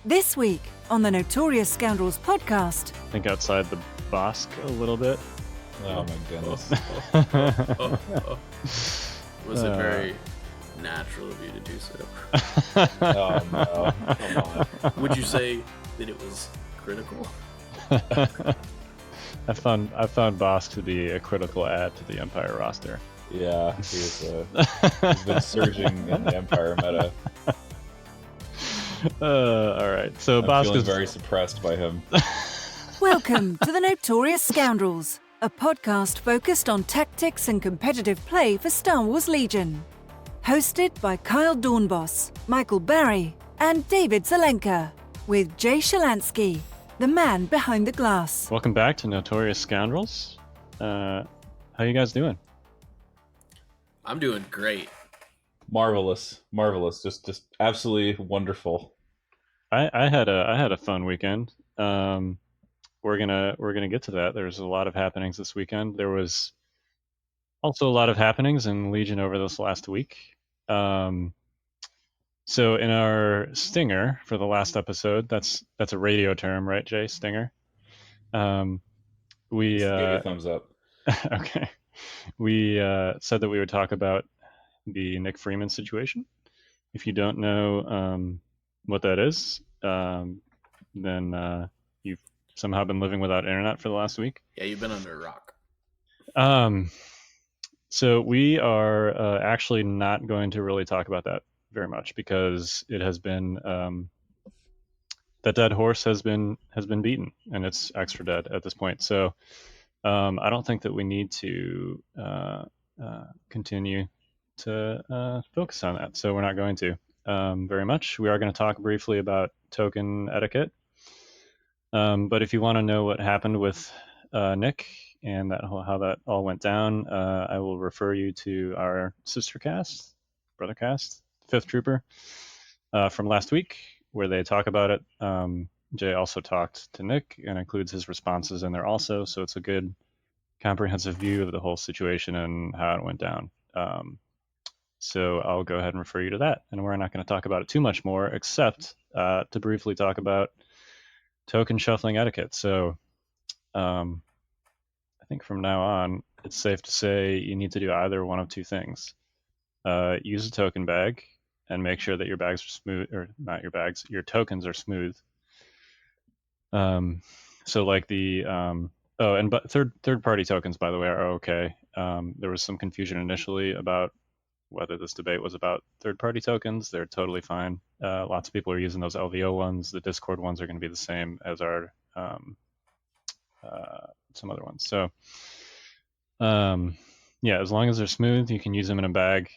This week on the Notorious Scoundrels podcast. I think outside the Bossk a little bit. Oh my goodness. Was it very natural of you to do so? Oh no. Come on. Would you say that it was critical? I found Bossk to be a critical add to the Empire roster. Yeah, he's been surging in the Empire meta. All right, so I'm Bossk feeling is very suppressed by him. Welcome to the Notorious Scoundrels, a podcast focused on tactics and competitive play for Star Wars Legion. Hosted by Kyle Dornbos, Michael Barry, and David Zelenka, with Jay Shalansky, the man behind the glass. Welcome back to Notorious Scoundrels. How you guys doing? I'm doing great. Marvelous, just absolutely wonderful. I had a fun weekend. We're gonna get to that. There's a lot of happenings this weekend. There was also a lot of happenings in Legion over this last week. So in our stinger for the last episode, that's a radio term, right, Jay? Stinger. We Just give you a thumbs up. okay. We said that we would talk about the Nick Freeman situation. If you don't know what that is, then you've somehow been living without internet for the last week. Yeah, you've been under a rock. So we are actually not going to really talk about that very much because it has been that dead horse has been beaten and it's extra dead at this point. So I don't think that we need to continue to focus on that. So we're not going to very much. We are going to talk briefly about token etiquette. But if you want to know what happened with Nick and how that all went down, I will refer you to our sister cast, brother cast, Fifth Trooper, from last week, where they talk about it. Jay also talked to Nick and includes his responses in there also, so it's a good comprehensive view of the whole situation and how it went down. So I'll go ahead and refer you to that, and we're not going to talk about it too much more, except to briefly talk about token shuffling etiquette. So I think from now on, it's safe to say you need to do either one of two things. Use a token bag and make sure that your bags are smooth, or not your bags, your tokens are smooth. So like the but third party tokens, by the way, are okay. There was some confusion initially about whether this debate was about third party tokens. They're totally fine. Lots of people are using those LVO ones. The Discord ones are going to be the same as our some other ones. So yeah, as long as they're smooth, you can use them in a bag.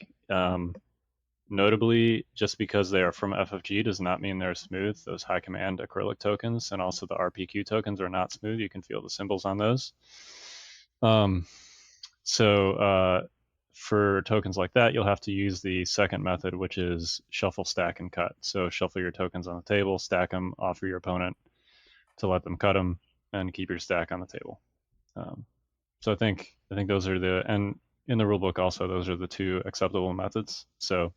Notably, just because they are from FFG does not mean they're smooth. Those high command acrylic tokens and also the RPQ tokens are not smooth. You can feel the symbols on those. So for tokens like that, you'll have to use the second method, which is shuffle, stack, and cut. So shuffle your tokens on the table, stack them, offer your opponent to let them cut them, and keep your stack on the table. So I think those are and in the rulebook also, those are the two acceptable methods. So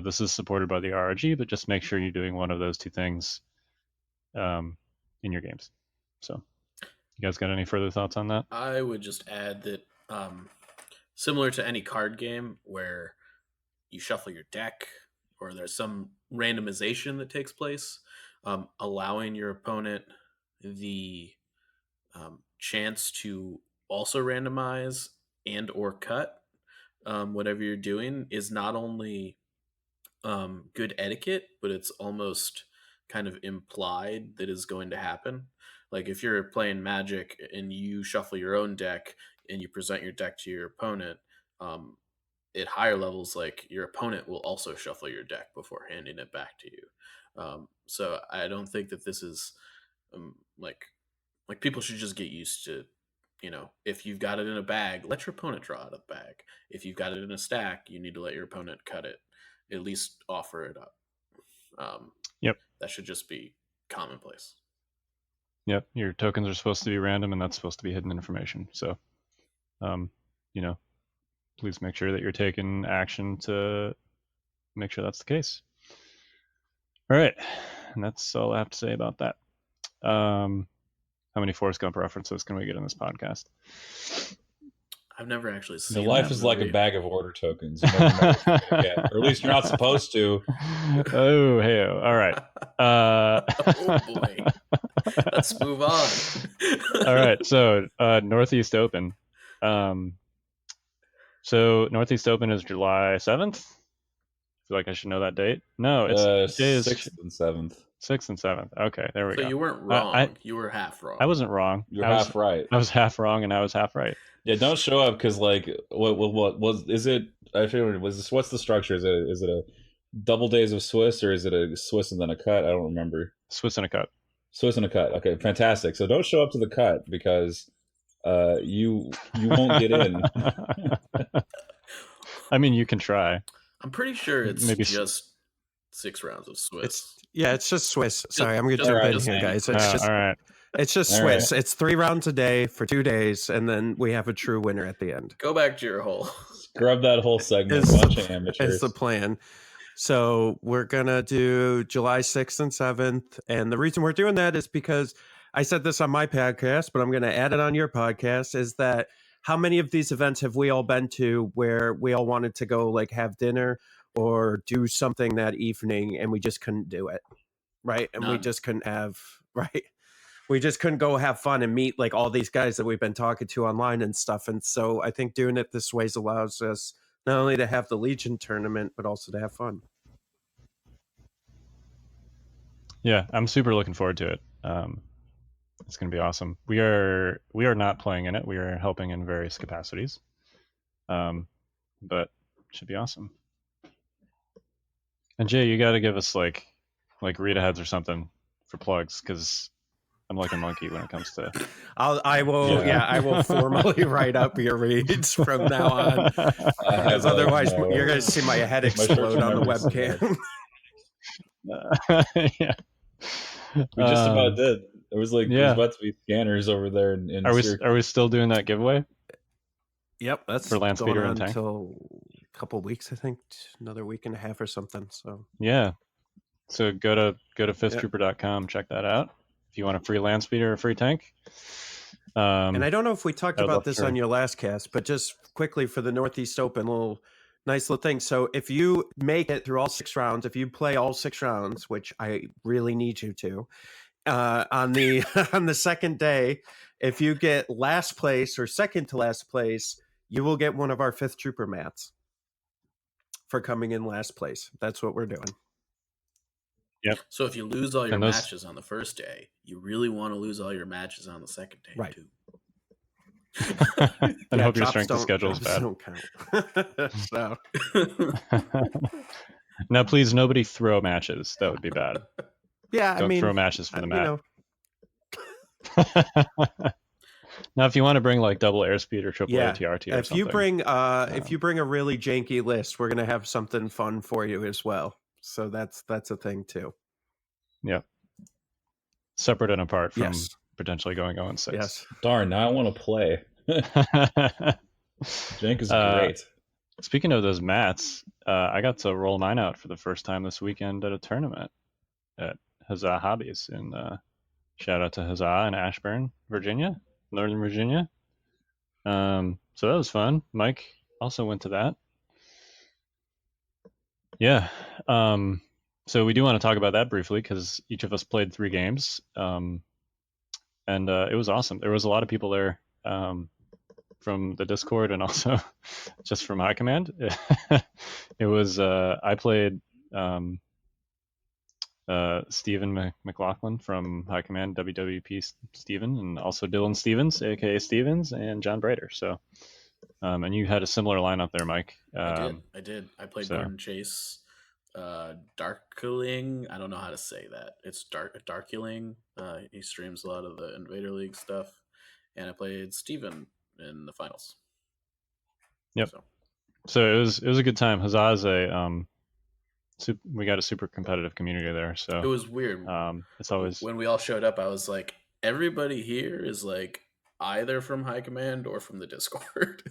this is supported by the RRG, but just make sure you're doing one of those two things in your games. So you guys got any further thoughts on that? I would just add that similar to any card game where you shuffle your deck or there's some randomization that takes place, allowing your opponent the chance to also randomize and or cut whatever you're doing is not only good etiquette, but it's almost kind of implied that is going to happen. Like if you're playing Magic and you shuffle your own deck and you present your deck to your opponent, at higher levels, like your opponent will also shuffle your deck before handing it back to you. So I don't think that this is like people should just get used to, if you've got it in a bag, let your opponent draw out of the bag. If you've got it in a stack, you need to let your opponent cut it. At least offer it up. Yep. That should just be commonplace. Yep. Your tokens are supposed to be random, and that's supposed to be hidden information. So, please make sure that you're taking action to make sure that's the case. All right. And that's all I have to say about that. How many Forrest Gump references can we get in this podcast? I've never actually The seen life that is like a movie. bag of order tokens. You never know what you're gonna get, or at least you're not supposed to. Oh, hey, all right. Oh boy, let's move on. All right, so Northeast Open. So Northeast Open is July 7th. I feel like I should know that date. No, it's today is 6th and 7th. 6th and 7th. Okay, there we So go. you weren't wrong. You were half wrong. I wasn't wrong. You're half right. I was half wrong and I was half right. Yeah, don't show up because like what was is it? I figured was this. What's the structure? Is it a double days of Swiss or is it a Swiss and then a cut? I don't remember. Swiss and a cut. Swiss and a cut. Okay, fantastic. So don't show up to the cut because you won't get in. I mean, you can try. I'm pretty sure it's Maybe just 6 rounds of Swiss. It's just Swiss. Sorry, I'm going to Just- jump in just here, saying. guys. All right. It's just All Swiss. It's 3 rounds a day for 2 days, and then we have a true winner at the end. Go back to your hole. Scrub that whole segment. Is Bunch the- of amateurs. Is the plan. So we're going to do July 6th and 7th. And the reason we're doing that is because I said this on my podcast, but I'm going to add it on your podcast, is that how many of these events have we all been to where we all wanted to go like have dinner or do something that evening and we just couldn't do it, right? And we None. just couldn't have, right? We just couldn't go have fun and meet like all these guys that we've been talking to online and stuff. And so I think doing it this way allows us not only to have the Legion tournament, but also to have fun. Yeah, I'm super looking forward to it. It's going to be awesome. We are not playing in it. We are helping in various capacities. But it should be awesome. And Jay, you got to give us like read aheads or something for plugs because I'm like a monkey when it comes to. I will formally write up your reads from now on, because otherwise you're going to see my head explode on the webcam. Yeah. We just about did. It was like yeah. there's about to be scanners over there. In Are we still doing that giveaway? Yep, that's For Land going Speeder and on Tank? until a couple of weeks, I think, another week and a half or something. So Yeah. So go to fifthtrooper.com, check that out. If you want a free land speeder or a free tank. and I don't know if we talked I'd love about this to. on your last cast, but just quickly for the Northeast Open, nice little thing. So if you make it through all 6 rounds, if you play all 6 rounds, which I really need you to, on the on the second day, if you get last place or second to last place, you will get one of our 5th Trooper mats for coming in last place. That's what we're doing. So if you lose all your And those- matches on the first day, you really want to lose all your matches on the second day Right. too. And hope your drops strength of schedule is drops bad. don't count. So Now, please, nobody throw matches. That would be bad. yeah, Don't I mean, throw matches for the you mat. know, Now, if you want to bring like double airspeed or triple Yeah, ATRT or if something, you bring if you bring a really janky list, we're gonna have something fun for you as well. So that's a thing too. separate and apart from Yes, potentially going 0-6. yes. Darn, now I want to play. Jank is great. Speaking of those mats, I got to roll mine out for the first time this weekend at a tournament at Huzzah Hobbies. And shout out to Huzzah in Ashburn, Virginia, Northern Virginia. So that was fun. Mike also went to that. Yeah. So we do want to talk about that briefly because each of us played 3 games. And it was awesome. There was a lot of people there from the Discord and also just from High Command. It was I played Stephen McLaughlin from High Command, WWP Steven, and also Dylan Stevens, aka Stevens, and John Brader. So and you had a similar lineup there, Mike. I did. I played so- Gordon Chase, Darkling. I don't know how to say that. It's Darkuling. He streams a lot of the Invader League stuff, and I played Steven in the finals. Yep. So, So it was a good time. Huzzah is we got a super competitive community there. So it was weird. it's always When we all showed up, I was like, everybody here is like either from High Command or from the Discord.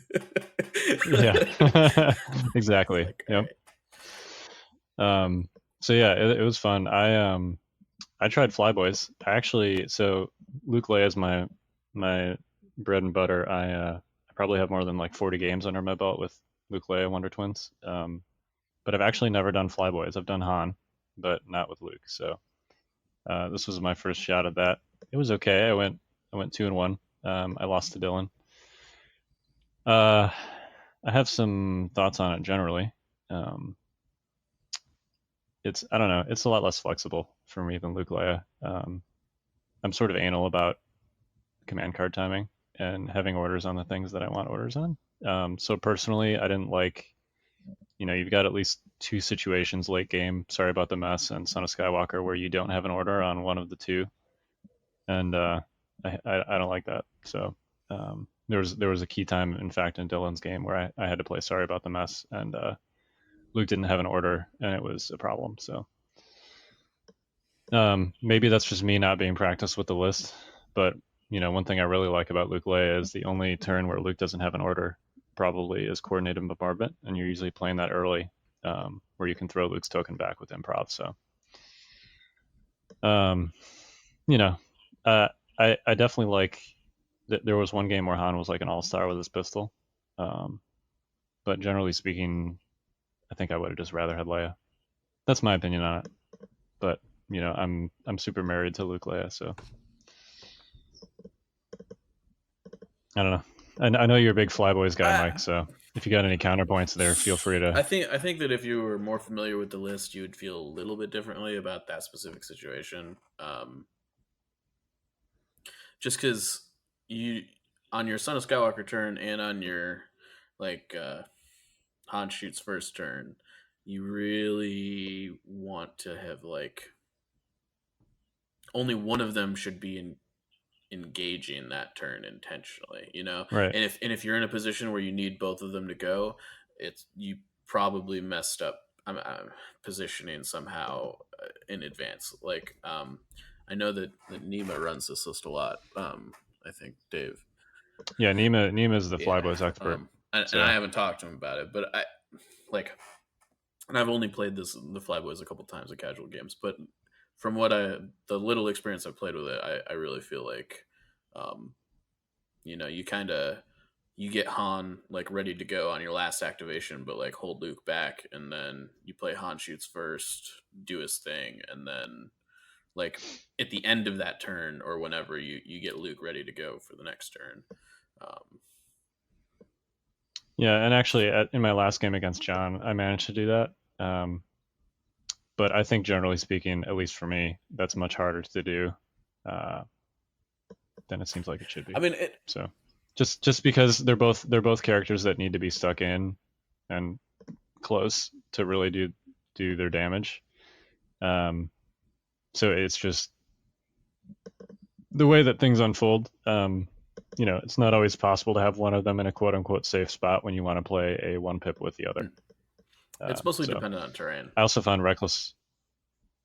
yeah, exactly. Like, Yep. all right. So yeah, it was fun. I tried Flyboys. So Luke Leia is my bread and butter. I probably have more than like 40 games under my belt with Luke Leia Wonder Twins. But I've actually never done Flyboys. I've done Han, but not with Luke. So this was my first shot at that. It was okay. I went 2-1. I lost to Dylan. I have some thoughts on it generally. I don't know. It's a lot less flexible for me than Luke Leia. I'm sort of anal about command card timing and having orders on the things that I want orders on. So personally, I didn't like, you've got at least two situations late game, Sorry About the Mess and Son of Skywalker, where you don't have an order on one of the two. And I don't like that. So there was a key time, in fact, in Dylan's game where I had to play Sorry About the Mess, and Luke didn't have an order, and it was a problem. So maybe that's just me not being practiced with the list. But one thing I really like about Luke Leia is the only turn where Luke doesn't have an order probably is coordinated bombardment, and you're usually playing that early, where you can throw Luke's token back with improv. So I definitely like that. There was one game where Han was like an all-star with his pistol, but generally speaking, I think I would have just rather had Leia. That's my opinion on it. But I'm super married to Luke Leia, so I don't know. I know you're a big Flyboys guy, Mike. So if you got any counterpoints there, feel free to. I think that if you were more familiar with the list, you would feel a little bit differently about that specific situation. Just because you on your Son of Skywalker turn and on your Han shoots first turn, you really want to have only one of them should be engaging that turn intentionally, Right. And if you're in a position where you need both of them to go, you probably messed up positioning somehow in advance. I know that Nima runs this list a lot. I think Dave. Yeah, Nima is the Flyboys expert. And I haven't talked to him about it, but and I've only played the Flyboys a couple times at casual games, but from the little experience I've played with it, I really feel like, you get Han ready to go on your last activation, but hold Luke back, and then you play Han shoots first, do his thing, and then at the end of that turn or whenever you get Luke ready to go for the next turn. Yeah, and actually in my last game against John, I managed to do that. But I think generally speaking, at least for me, that's much harder to do than it seems like it should be. I mean, so just because they're both characters that need to be stuck in and close to really do their damage. So it's just the way that things unfold. It's not always possible to have one of them in a quote unquote safe spot when you want to play a one pip with the other. It's mostly dependent on terrain. I also found Reckless.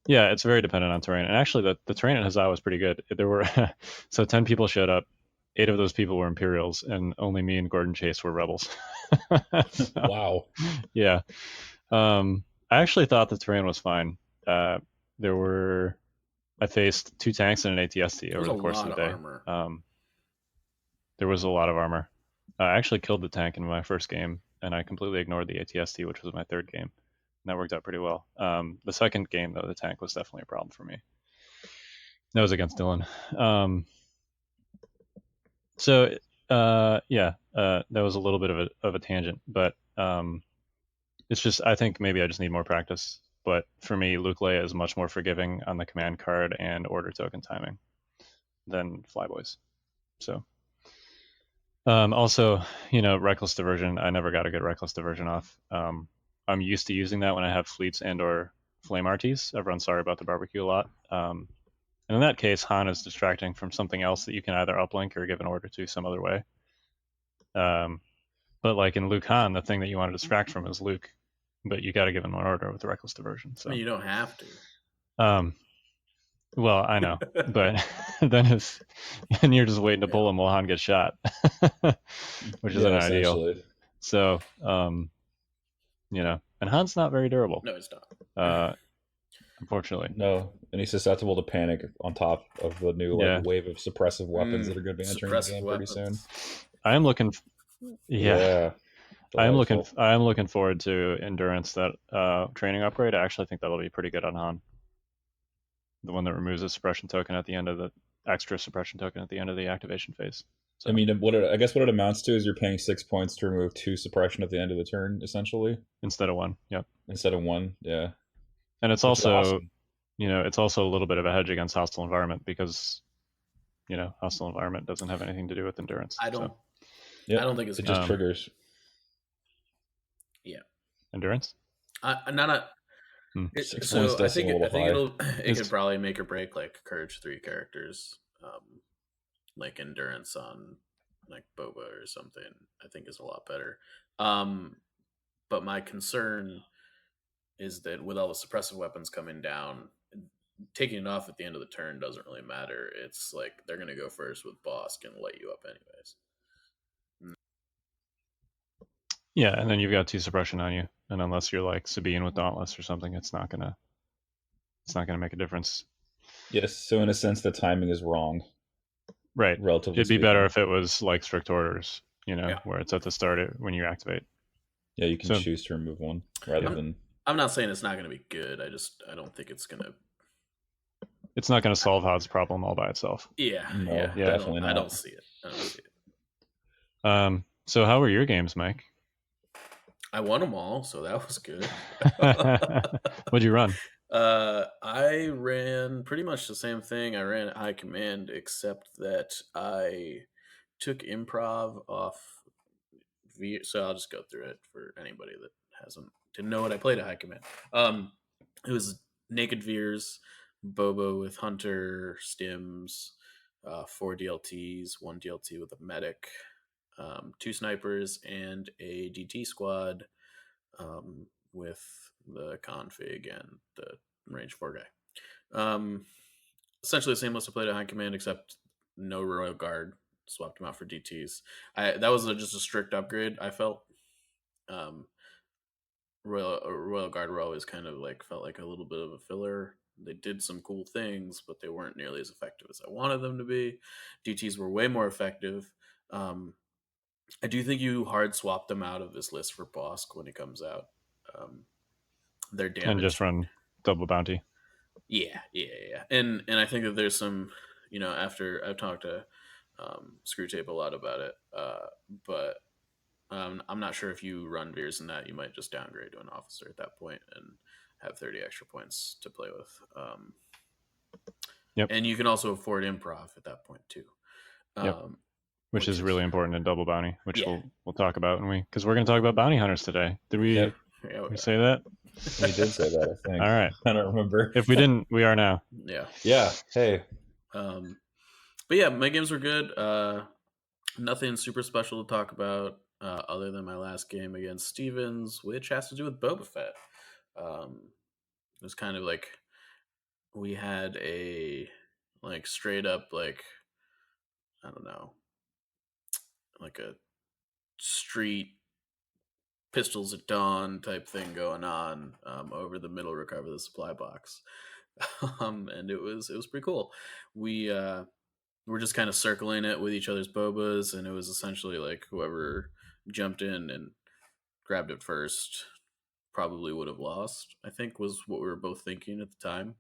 Yeah, it's very dependent on terrain. And actually, the terrain at Huzzah was pretty good. There were 10 people showed up. 8 of those people were Imperials, and only me and Gordon Chase were Rebels. Wow. Yeah. I actually thought the terrain was fine. I faced 2 tanks and an ATST over the course of the day. There was a lot of armor. I actually killed the tank in my first game, and I completely ignored the ATST, which was my third game. And that worked out pretty well. The second game, though, the tank was definitely a problem for me. That was against Dylan. That was a little bit of a tangent, but it's just, I think maybe I just need more practice. But for me, Luke Leia is much more forgiving on the command card and order token timing than Flyboys. So. Also, reckless diversion. I never got a good reckless diversion off. I'm used to using that when I have fleets and or flame RTs. I've run Sorry About the Barbecue a lot. And in that case, Han is distracting from something else that you can either uplink or give an order to some other way. But in Luke Han, the thing that you want to distract from is Luke, but you got to give him an order with the reckless diversion. So you don't have to. Well, I know, but then you're just waiting to pull him while Han gets shot, which isn't ideal. So, and Han's not very durable. No, he's not. unfortunately. No, and he's susceptible to panic on top of the new Yeah. wave of suppressive weapons that are going to be entering the Suppressive game pretty soon. weapons. I am looking. Yeah, I am looking. delightful. I am looking forward to endurance. That training upgrade. I actually think that'll be pretty good on Han. The one that removes a suppression token at the end of the extra suppression token at the end of the activation phase. So, I mean, I guess what it amounts to is you're paying 6 points to remove 2 suppression at the end of the turn, essentially, instead of 1. Yep. instead of 1. Yeah, And it's which is also, awesome. it's also a little bit of a hedge against hostile environment because, hostile environment doesn't have anything to do with endurance. I don't. So, Yep. I don't think it's it just Um, triggers. Yeah. endurance. Not a. Hmm. 6 So points I does think seem a I little think high. it It's- could probably make or break like Courage 3 characters, like endurance on like Boba or something. I think is a lot better. But my concern is that with all the suppressive weapons coming down, taking it off at the end of the turn doesn't really matter. It's like they're going to go first with Bossk and light you up anyways. Yeah, and then you've got 2 suppression on you, and unless you're like Sabine with Dauntless or something, it's not gonna make a difference. Yes, so in a sense, the timing is wrong, Right. relatively It'd be speaking. better if it was like strict orders, Yeah. where it's at the start when you activate. Yeah, you can So- choose to remove one rather than. I'm not saying it's not going to be good. I don't think it's going to. It's not going to solve Hod's problem all by itself. Yeah, No, yeah. definitely I not. don't see it. So how were your games, Mike? I won them all, so that was good. What'd you run? I ran pretty much the same thing I ran at High Command, except that I took improv off. So I'll just go through it for anybody that didn't know what I played at High Command. It was Naked Veers, Boba with Hunter, Stims, 4 DLTs, 1 DLT with a medic, 2 snipers, and a DT squad with the config and the range 4 guy. Essentially the same list I played at High Command, except no Royal Guard. Swapped them out for DTs. That was just a strict upgrade, I felt. Royal Guard were always kind of felt like a little bit of a filler. They did some cool things, but they weren't nearly as effective as I wanted them to be. DTs were way more effective. I do think you hard swap them out of this list for Bossk when it comes out. Their damage And just run double bounty. Yeah. And I think that there's some, after I've talked to Screwtape a lot about it, but I'm not sure if you run Veers in that, you might just downgrade to an officer at that point and have 30 extra points to play with. Yep. And you can also afford improv at that point too. Yep. Which is really important in double bounty, which we'll talk about because we're going to talk about bounty hunters today. Did we, we say that? We did say that, I think. All right. I don't remember. If we didn't, we are now. Yeah. Yeah. Hey. But yeah, my games were good. Nothing super special to talk about other than my last game against Stevens, which has to do with Boba Fett. It was kind of like we had a straight up I don't know, like a street pistols at dawn type thing going on over the middle recover the supply box. And it was pretty cool. We were just kind of circling it with each other's bobas, and it was essentially like whoever jumped in and grabbed it first probably would have lost, I think was what we were both thinking at the time.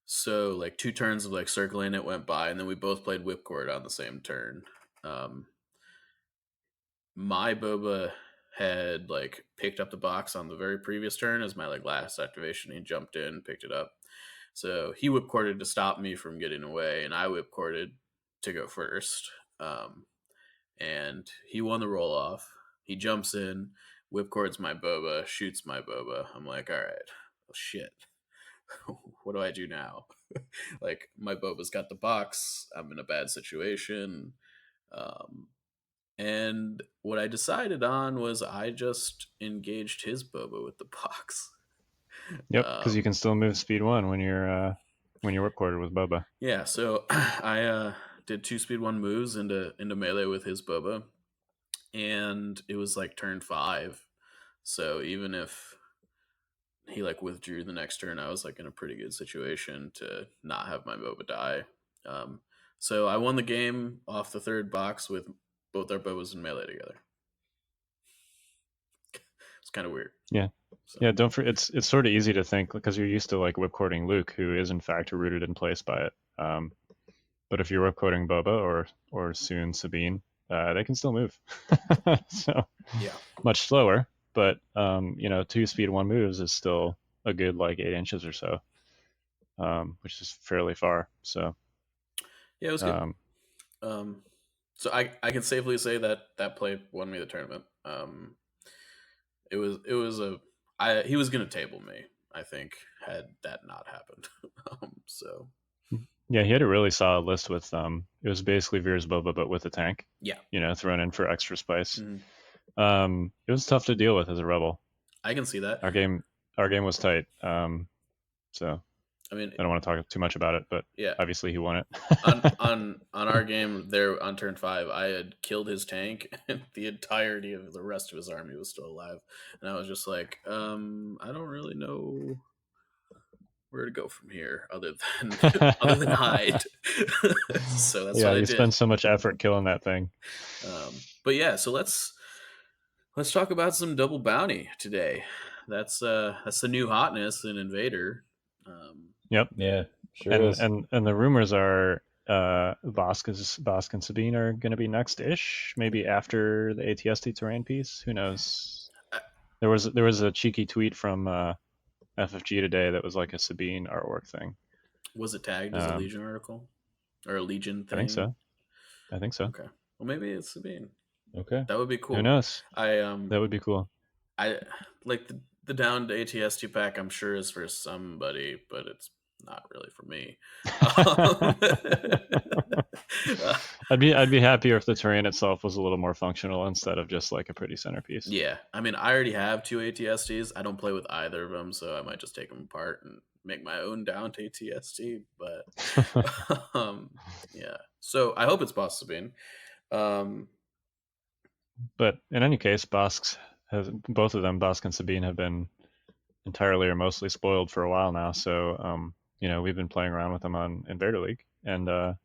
So 2 turns of circling it went by, and then we both played whipcord on the same turn. My boba had picked up the box on the very previous turn as my last activation. He jumped in, picked it up. So he whipcorded to stop me from getting away, and I whipcorded to go first. And he won the roll off. He jumps in, whipcords my boba, shoots my boba. I'm like, all right, well, shit. What do I do now? My boba's got the box. I'm in a bad situation. And what I decided on was I just engaged his boba with the box. Yep, because you can still move speed 1 when you're whipcorded with Boba. Yeah, so I did 2 speed 1 moves into melee with his boba, and it was turn 5. So even if he like withdrew the next turn, I was like in a pretty good situation to not have my Boba die. So I won the game off the third box with both our Bobas in melee together. It's kind of weird. Yeah. So, Yeah, don't forget, it's sort of easy to think because you're used to like whipcording Luke, who is in fact rooted in place by it. But if you're whipcording Boba or soon Sabine, they can still move. So yeah. much slower, but 2 speed 1 moves is still a good like 8 inches or so, which is fairly far. So Yeah, it was good. So I can safely say that play won me the tournament. It was he was gonna table me, I think, had that not happened. So yeah, he had a really solid list with it was basically Veer's Boba but with a tank. yeah, Thrown in for extra spice. Mhm. It was tough to deal with as a rebel. I can see that. Our game was tight. So I mean, I don't want to talk too much about it, but yeah, obviously he won it. on our game there on turn 5, I had killed his tank, and the entirety of the rest of his army was still alive, and I was just like, I don't really know where to go from here other than hide. So that's Yeah, what I you did. spend so much effort killing that thing. But yeah, so let's talk about some double bounty today. That's the new hotness in Invader. Yep. Yeah, sure And is. and the rumors are Bossk and Sabine are going to be next-ish, maybe after the ATST terrain piece. Who knows? There was a cheeky tweet from FFG today that was like a Sabine artwork thing. Was it tagged as a Legion article or a Legion thing? I think so. Okay. Well, maybe it's Sabine. Okay. That would be cool. Who knows? That would be cool. I like the down to ATST pack. I'm sure is for somebody, but it's not really for me. I'd be happier if the terrain itself was a little more functional instead of just like a pretty centerpiece. Yeah, I mean, I already have 2 ATSTs. I don't play with either of them, so I might just take them apart and make my own down to ATST. But yeah, so I hope it's Boss Sabine. But in any case, both of them, Bossk and Sabine, have been entirely or mostly spoiled for a while now. So we've been playing around with them on Invader League, and at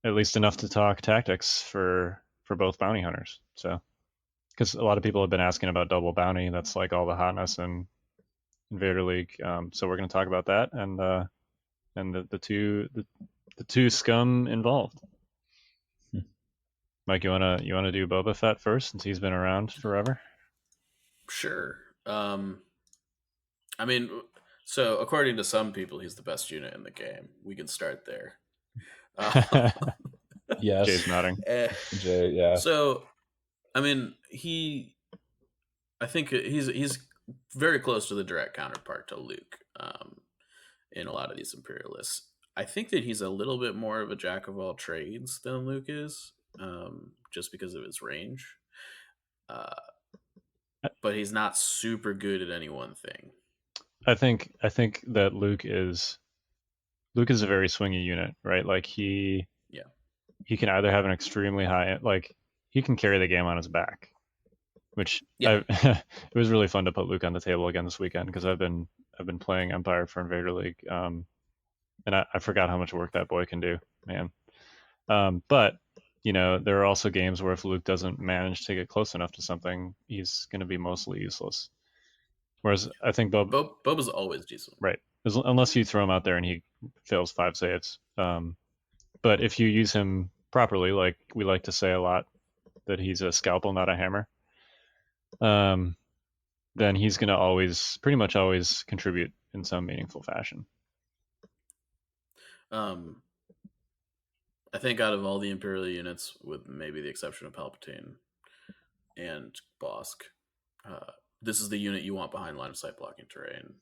least enough to talk tactics for both bounty hunters. So because a lot of people have been asking about double bounty, that's like all the hotness in Invader League. So we're going to talk about that and the two scum involved. Mike, you wanna do Boba Fett first since he's been around forever? Sure. I mean, so according to some people, he's the best unit in the game. We can start there. Yes. Jay's nodding. Jay, yeah. So, I mean, I think he's very close to the direct counterpart to Luke in a lot of these Imperialists. I think that he's a little bit more of a jack of all trades than Luke is, just because of his range. But he's not super good at any one thing. I think that Luke is a very swingy unit, right? Like he can either have an extremely high, like he can carry the game on his back, which it was really fun to put Luke on the table again this weekend because I've been playing Empire for Invader League, and I forgot how much work that boy can do, man. But there are also games where if Luke doesn't manage to get close enough to something, he's going to be mostly useless. Whereas I think Boba's always decent, right? Unless you throw him out there and he fails 5 saves. But if you use him properly, like we like to say a lot, that he's a scalpel, not a hammer, then he's going to pretty much always contribute in some meaningful fashion. I think out of all the Imperial units, with maybe the exception of Palpatine and Bossk, this is the unit you want behind line of sight blocking terrain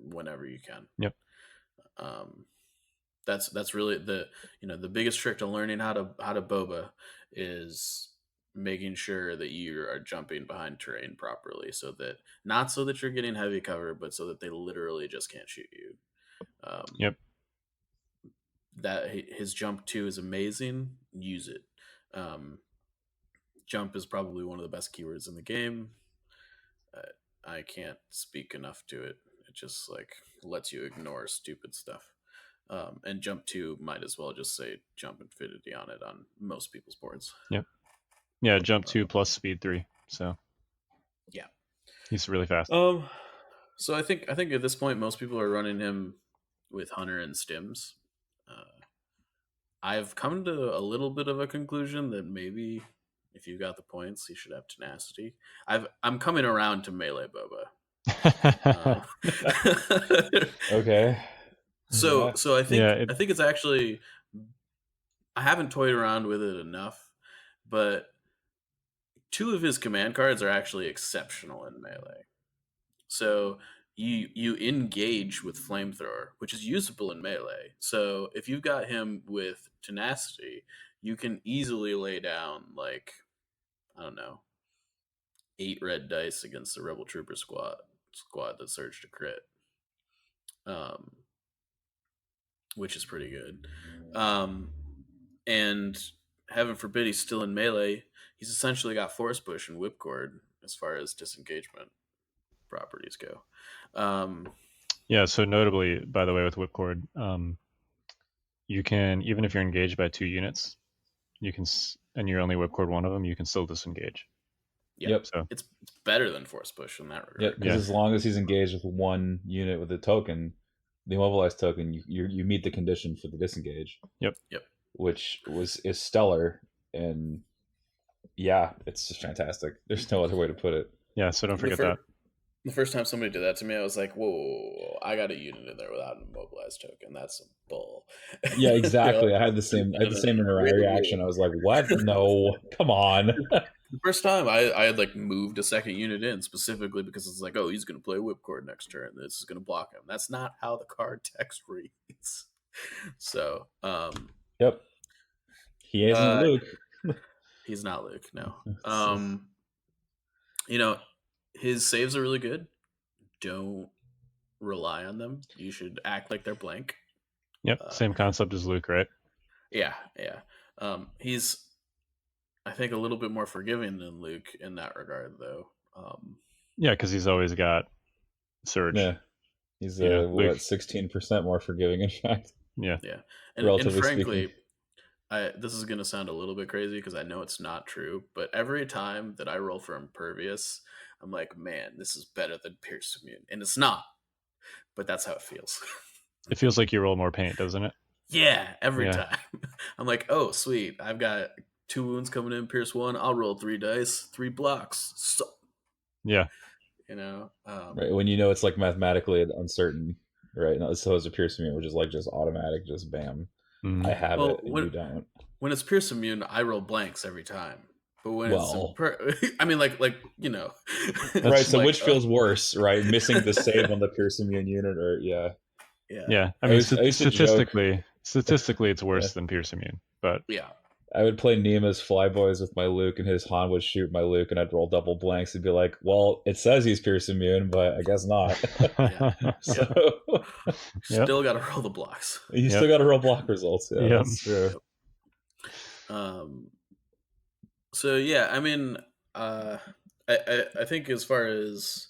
whenever you can. Yep. That's really the biggest trick to learning how to Boba is making sure that you are jumping behind terrain properly, so that you're getting heavy cover, but so that they literally just can't shoot you. Yep. That his jump 2 is amazing. Use it. Jump is probably one of the best keywords in the game. I can't speak enough to it. It just like lets you ignore stupid stuff. And jump 2 might as well just say jump infinity on it on most people's boards. Yep. Yeah, jump 2 plus speed 3. So Yeah. he's really fast. So I think at this point most people are running him with Hunter and Stims. I've come to a little bit of a conclusion that maybe if you got the points, he should have tenacity. I'm coming around to melee Boba. Okay. So I think Yeah, I think it's actually, I haven't toyed around with it enough, but 2 of his command cards are actually exceptional in melee. So you engage with flamethrower, which is usable in melee. So if you've got him with tenacity, you can easily lay down like, I don't know, 8 red dice against the Rebel Trooper squad that surged a crit, which is pretty good. And heaven forbid he's still in melee. He's essentially got force push and whipcord as far as disengagement properties go. Yeah, so notably, by the way, with whipcord, you can, even if you're engaged by 2 units, you can, and you're only whipcord one of them, you can still disengage. Yep. So It's better than force push in that regard. Yep, because as long as he's engaged with 1 unit with a token, the immobilized token, you meet the condition for the disengage. Yep. Which is stellar, and yeah, it's just fantastic. There's no other way to put it. Yeah, so don't forget that. The first time somebody did that to me, I was like, whoa, I got a unit in there without an immobilized token. That's some bull. Yeah, exactly. I had the same reaction. I was like, what? No, come on. The first time I had like moved a second unit in specifically because it's like, oh, he's going to play whipcord next turn. This is going to block him. That's not how the card text reads. So, yep. He isn't Luke. He's not Luke, no. You know, his saves are really good. Don't rely on them. You should act like they're blank. Yep, same concept as Luke, right? Yeah. He's, I think, a little bit more forgiving than Luke in that regard, though. Yeah, because he's always got Surge. Yeah. He's Luke, 16% more forgiving, in fact. Yeah. And frankly, this is going to sound a little bit crazy because I know it's not true, but every time that I roll for Impervious, I'm like, man, this is better than Pierce Immune. And it's not, but that's how it feels. It feels like you roll more paint, doesn't it? Yeah, every time. I'm like, oh, sweet. I've got 2 wounds coming in, Pierce 1. I'll roll 3 dice, 3 blocks. So, yeah. You know? Right, when you know it's like mathematically uncertain, right? Not so as a Pierce Immune, which is like just automatic, just bam. Mm-hmm. I have it, and you don't. When it's Pierce Immune, I roll blanks every time. But when I mean, like you know. Right, so like, which feels worse, right? Missing the save on the Pierce Immune unit, or Yeah. I mean, statistically, it's worse than Pierce Immune, but yeah. I would play Nima's Flyboys with my Luke, and his Han would shoot my Luke, and I'd roll double blanks and be like, well, it says he's Pierce Immune, but I guess not. Still got to roll the blocks. You still got to roll block results. Yeah, that's true. So, yeah, I mean, I think as far as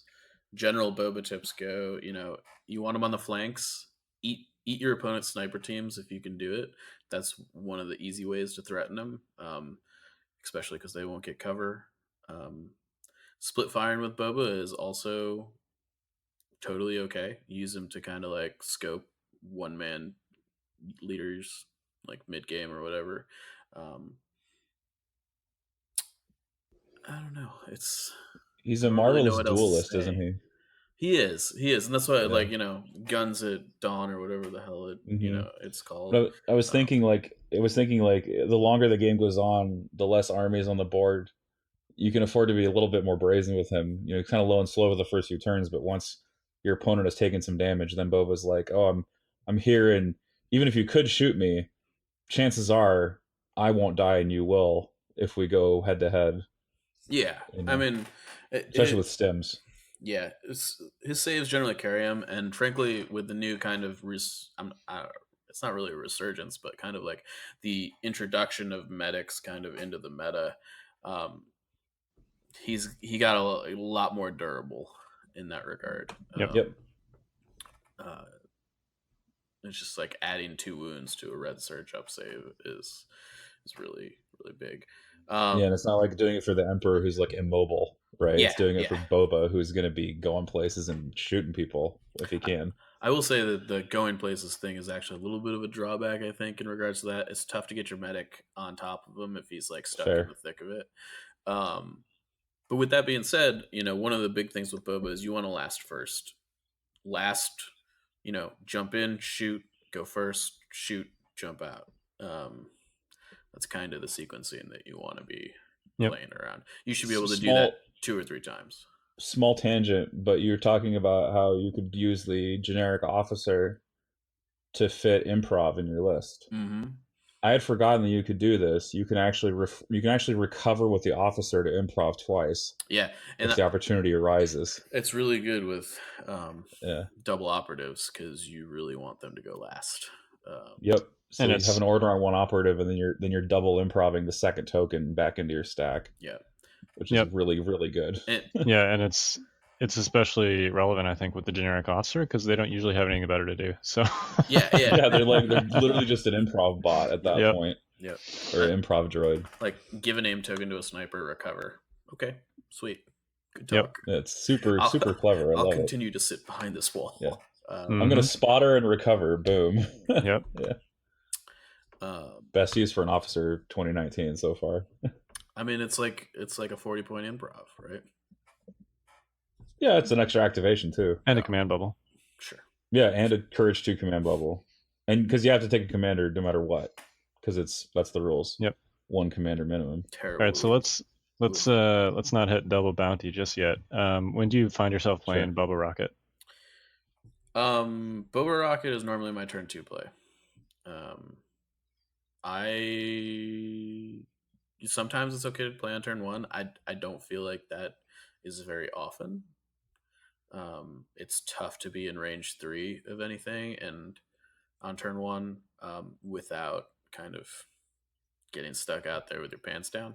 general Boba tips go, you know, you want him on the flanks. Eat your opponent's sniper teams if you can do it. That's one of the easy ways to threaten them, especially because they won't get cover. Split firing with Boba is also totally okay. Use him to kind of like scope 1-man leaders like mid-game or whatever. I don't know. He's a marvelous duelist, isn't he? He is, and that's why, like, you know, Guns at Dawn or whatever the hell you know it's called. But I was thinking, like, the longer the game goes on, the less armies on the board. You can afford to be a little bit more brazen with him. You know, kind of low and slow with the first few turns, but once your opponent has taken some damage, then Boba's like, "Oh, I'm here, and even if you could shoot me, chances are I won't die and you will if we go head to head." Yeah, you know? I mean, especially with stems. Yeah, his saves generally carry him, and frankly, with the new kind of it's not really a resurgence, but kind of like the introduction of medics kind of into the meta, he got a lot more durable, in that regard. Yep. It's just like adding 2 wounds to a red surge up save is really big. Yeah, and it's not like doing it for the Emperor who's like immobile, right? Yeah, It's doing it yeah. for Boba, who's going to be going places and shooting people if he can. I will say that the going places thing is actually a little bit of a drawback, I think, in regards to that. It's tough to get your medic on top of him if he's like stuck in the thick of it. But with that being said, one of the big things with Boba is you want to last first. Jump in, shoot, go first, shoot, jump out. That's kind of the sequencing that you want to be playing around. You should be able to do that 2 or 3 times. Small tangent, but you're talking about how you could use the generic officer to fit improv in your list. Mm-hmm. I had forgotten that you could do this. You can actually recover with the officer to improv twice. Yeah, and if the opportunity arises. It's really good with yeah. double operatives because you really want them to go last. Yep. So you have an order on one operative, and then you're double improving the second token back into your stack. Yeah, which is really, really good. And it's especially relevant, I think, with the generic officer because they don't usually have anything better to do. So yeah, they're literally just an improv bot at that point. Yep. Or an improv droid. Like give a name token to a sniper, recover. Okay, sweet, good talk. Yep. It's super clever. I'll continue to sit behind this wall. Yeah. I'm gonna spotter and recover. Boom. Yep. Yeah. Best use for an officer 2019 so far. I mean, it's like a 40-point improv, right? Yeah, it's an extra activation too, and a command bubble. Sure. Yeah, and a courage 2 command bubble, and because you have to take a commander no matter what, because that's the rules. Yep. 1 commander minimum. Terrible. All right, so let's not hit double bounty just yet. When do you find yourself playing Boba Rocket? Boba Rocket is normally my turn 2 play. Sometimes it's okay to play on turn 1. I don't feel like that is very often. It's tough to be in range 3 of anything and on turn 1 without kind of getting stuck out there with your pants down.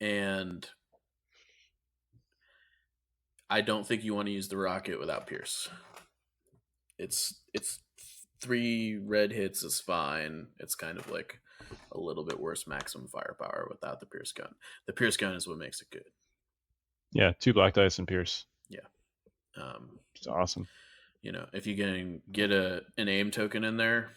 And I don't think you want to use the rocket without Pierce. It's 3 red hits is fine. It's kind of like a little bit worse maximum firepower without the Pierce gun. The Pierce gun is what makes it good. Yeah, 2 black dice and Pierce. Yeah. It's awesome. If you can get an aim token in there,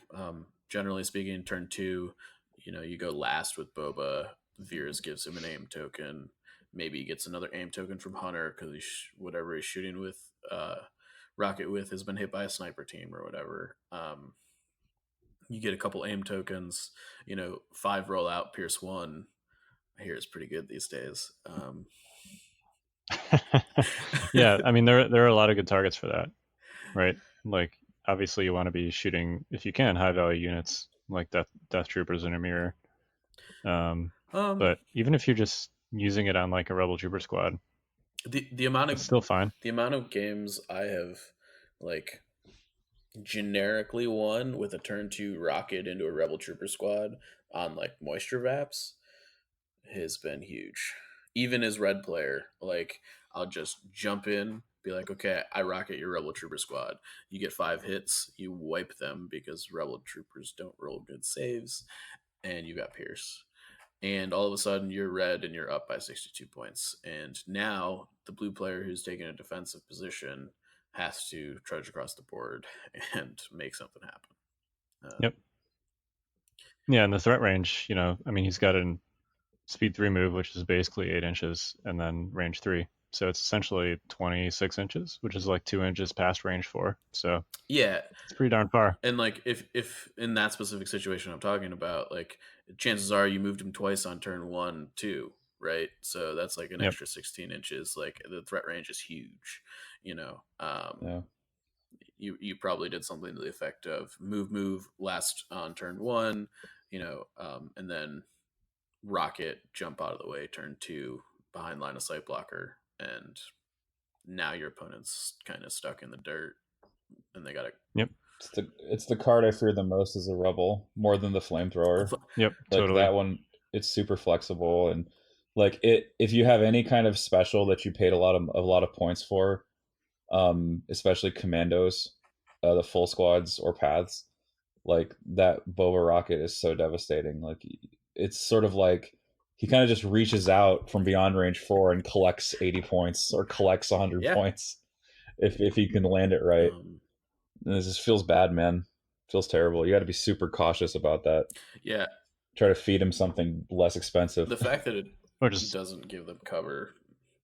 generally speaking, turn 2, you go last with Boba. Veers gives him an aim token. Maybe he gets another aim token from Hunter because whatever he's shooting with rocket with has been hit by a sniper team or whatever. You get a couple aim tokens, 5 roll out, Pierce 1. I hear it's pretty good these days. Yeah, I mean there are a lot of good targets for that, right? Like obviously you want to be shooting, if you can, high value units like death troopers in a mirror. But even if you're just using it on like a rebel trooper squad, the amount of it's still fine. The amount of games I have like generically won with a turn 2 rocket into a rebel trooper squad on like moisture vaps has been huge. Even as red player, like I'll just jump in, be like, okay, I rocket your rebel trooper squad. You get 5 hits, you wipe them because rebel troopers don't roll good saves, and you got Pierce. And all of a sudden you're red and you're up by 62 points. And now the blue player who's taking a defensive position has to trudge across the board and make something happen. Yep. Yeah, and the threat range, I mean, he's got a speed 3 move, which is basically 8 inches, and then range 3. So it's essentially 26 inches, which is like 2 inches past range 4. So yeah, it's pretty darn far. And like if in that specific situation I'm talking about, like chances are you moved him twice on turn 1 too, right? So that's like an extra 16 inches. Like the threat range is huge, Yeah. You probably did something to the effect of move last on turn 1, and then rocket, jump out of the way, turn 2, behind line of sight blocker, and now your opponent's kind of stuck in the dirt, and they gotta. Yep. It's the card I fear the most as a rebel, more than the flamethrower. Yep. Like totally. that one, it's super flexible, and Like if you have any kind of special that you paid a lot of points for, especially commandos, the full squads or paths, like that Boba rocket is so devastating. Like it's sort of like he kind of just reaches out from beyond range 4 and collects 80 points or collects 100 Yeah. points if he can land it right. And it just feels bad, man. Feels terrible. You got to be super cautious about that. Yeah. Try to feed him something less expensive. The fact that it Or just doesn't give them cover,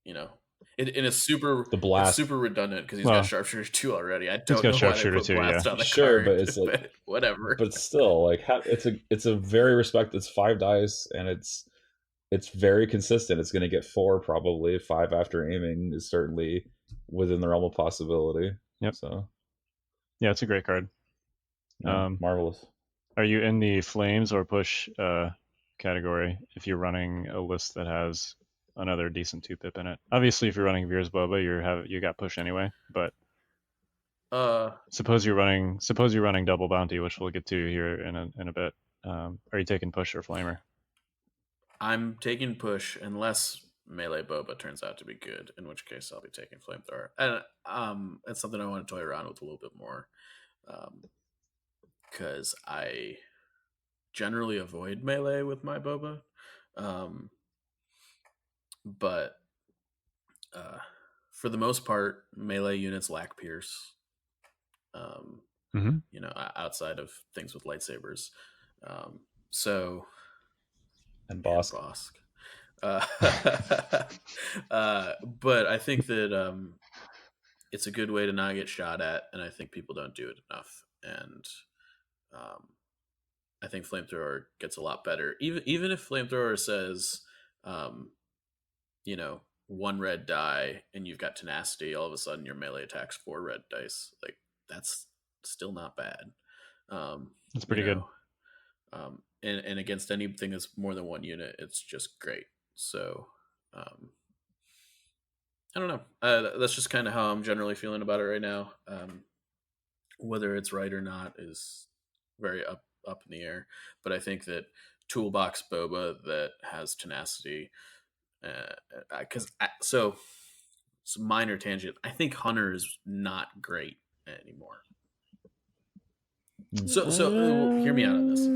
you know, and it's super The blast. It's super redundant because he's Well, got sharpshooter 2 already. I he's don't got know why they sharpshooter put 2, blast yeah. on the Sure, card, but it's like- but whatever. But still, like it's a very respect. It's 5 dice, and it's very consistent. It's going to get 4 probably. 5 after aiming is certainly within the realm of possibility. Yep. So Yeah, it's a great card. yeah, marvelous. Are you in the flames or push category if you're running a list that has another decent 2-pip in it? Obviously, if you're running Veer's Boba, you got push anyway. But suppose you're running double bounty, which we'll get to here in a bit. Are you taking push or flamer? I'm taking push unless melee Boba turns out to be good, in which case I'll be taking flamethrower. And it's something I want to toy around with a little bit more, because I generally avoid melee with my Boba, but for the most part, melee units lack pierce. You know, outside of things with lightsabers, so. And Bossk. But I think that it's a good way to not get shot at, and I think people don't do it enough. And I think flamethrower gets a lot better. Even if flamethrower says, you know, 1 red die, and you've got tenacity, all of a sudden your melee attacks 4 red dice. Like that's still not bad. That's pretty good. And against anything that's more than 1 unit, it's just great. So, I don't know. That's just kind of how I'm generally feeling about it right now. Whether it's right or not is very up in the air. But I think that toolbox Boba that has tenacity, so it's a minor tangent. I think Hunter is not great anymore. So hear me out on this.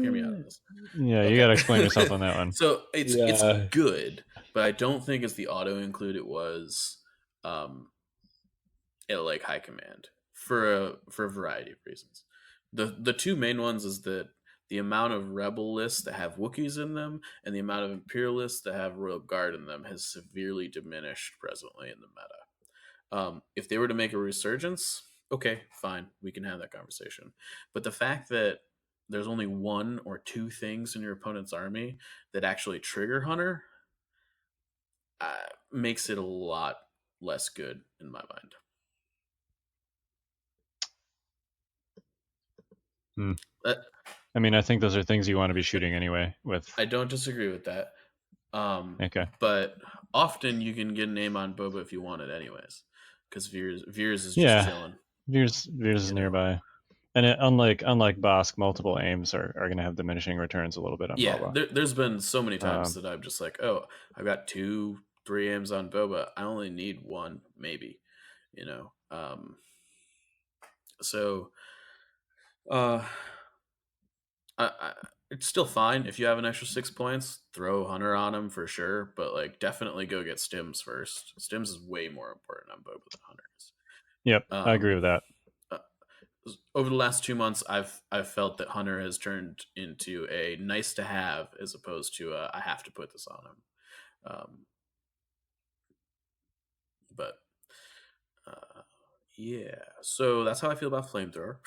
Yeah, Okay. you got to explain yourself on that one. So it's good, but I don't think it's the auto include it was at like high command for a variety of reasons. The 2 main ones is that the amount of rebel lists that have Wookiees in them and the amount of Imperialists that have Royal Guard in them has severely diminished presently in the meta. If they were to make a resurgence, okay, fine, we can have that conversation. But the fact that there's only 1 or 2 things in your opponent's army that actually trigger Hunter makes it a lot less good in my mind. I mean, I think those are things you want to be shooting anyway with. I don't disagree with that. Okay. But often you can get an aim on Boba if you want it anyways, because Veers is just chilling. Veers is nearby. And unlike Bossk, multiple aims are going to have diminishing returns a little bit on Boba. There's been so many times that I'm just like, oh, I've got 2-3 aims on Boba. I only need 1, maybe, you know. So, it's still fine if you have an extra 6 points. Throw Hunter on him for sure, but like definitely go get Stims first. Stims is way more important on Boba than Hunter is. Yep, I agree with that. Over the last 2 months, I've felt that Hunter has turned into a nice to have as opposed to I have to put this on him. But yeah, so that's how I feel about flamethrower.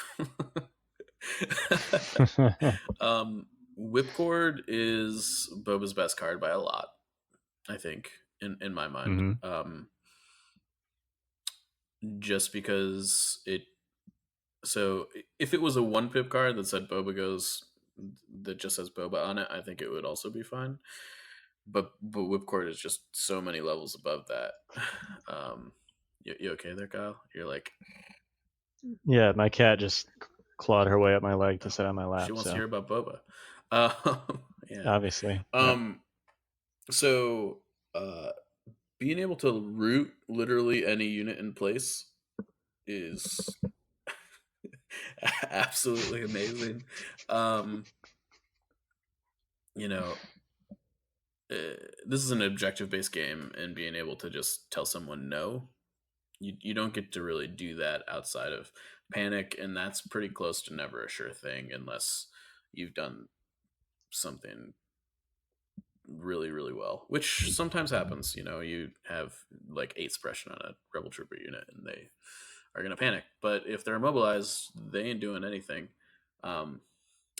Whipcord is Boba's best card by a lot, I think, in my mind. Just because so if it was a 1-pip card that said Boba goes, that just says Boba on it, I think it would also be fine. But Whipcord is just so many levels above that. You okay there, Kyle? You're like, yeah, my cat just clawed her way up my leg to sit on my lap. She wants to hear about Boba. Yeah, obviously. So being able to root literally any unit in place is absolutely amazing. You know, this is an objective based game, and being able to just tell someone no, you don't get to really do that outside of Panic, and that's pretty close to never a sure thing unless you've done something really, really well, which sometimes happens. You have like 8 suppression on a Rebel Trooper unit, and they are going to panic. But if they're immobilized, they ain't doing anything.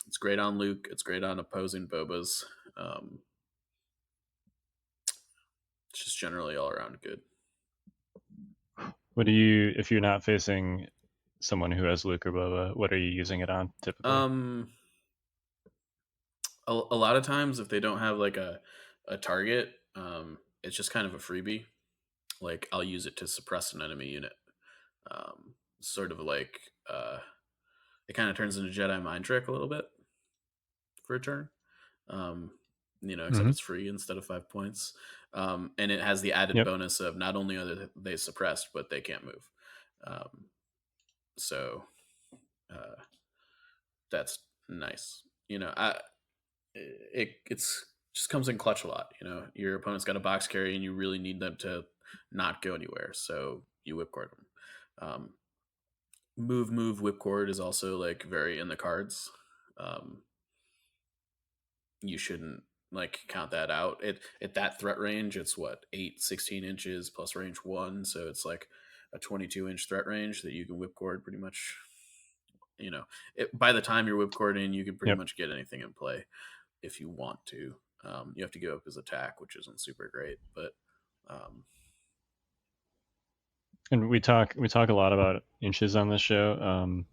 It's great on Luke. It's great on opposing Bobas. It's just generally all around good. What do you, if you're not facing someone who has Luke or Boba, what are you using it on typically? A lot of times, if they don't have like a target, it's just kind of a freebie. Like I'll use it to suppress an enemy unit. Sort of like it kind of turns into Jedi Mind Trick a little bit for a turn. Except it's free instead of 5 points. And it has the added bonus of not only are they suppressed, but they can't move. So that's nice. It's just comes in clutch a lot. Your opponent's got a box carry, and you really need them to not go anywhere. So you whipcord them. Move whipcord is also like very in the cards. You shouldn't like count that out. At that threat range, it's 16 inches plus range 1, so it's like a 22-inch threat range that you can whipcord pretty much. By the time you're whipcording, you can pretty much get anything in play if you want to. You have to give up his attack, which isn't super great, but and we talk a lot about inches on this show.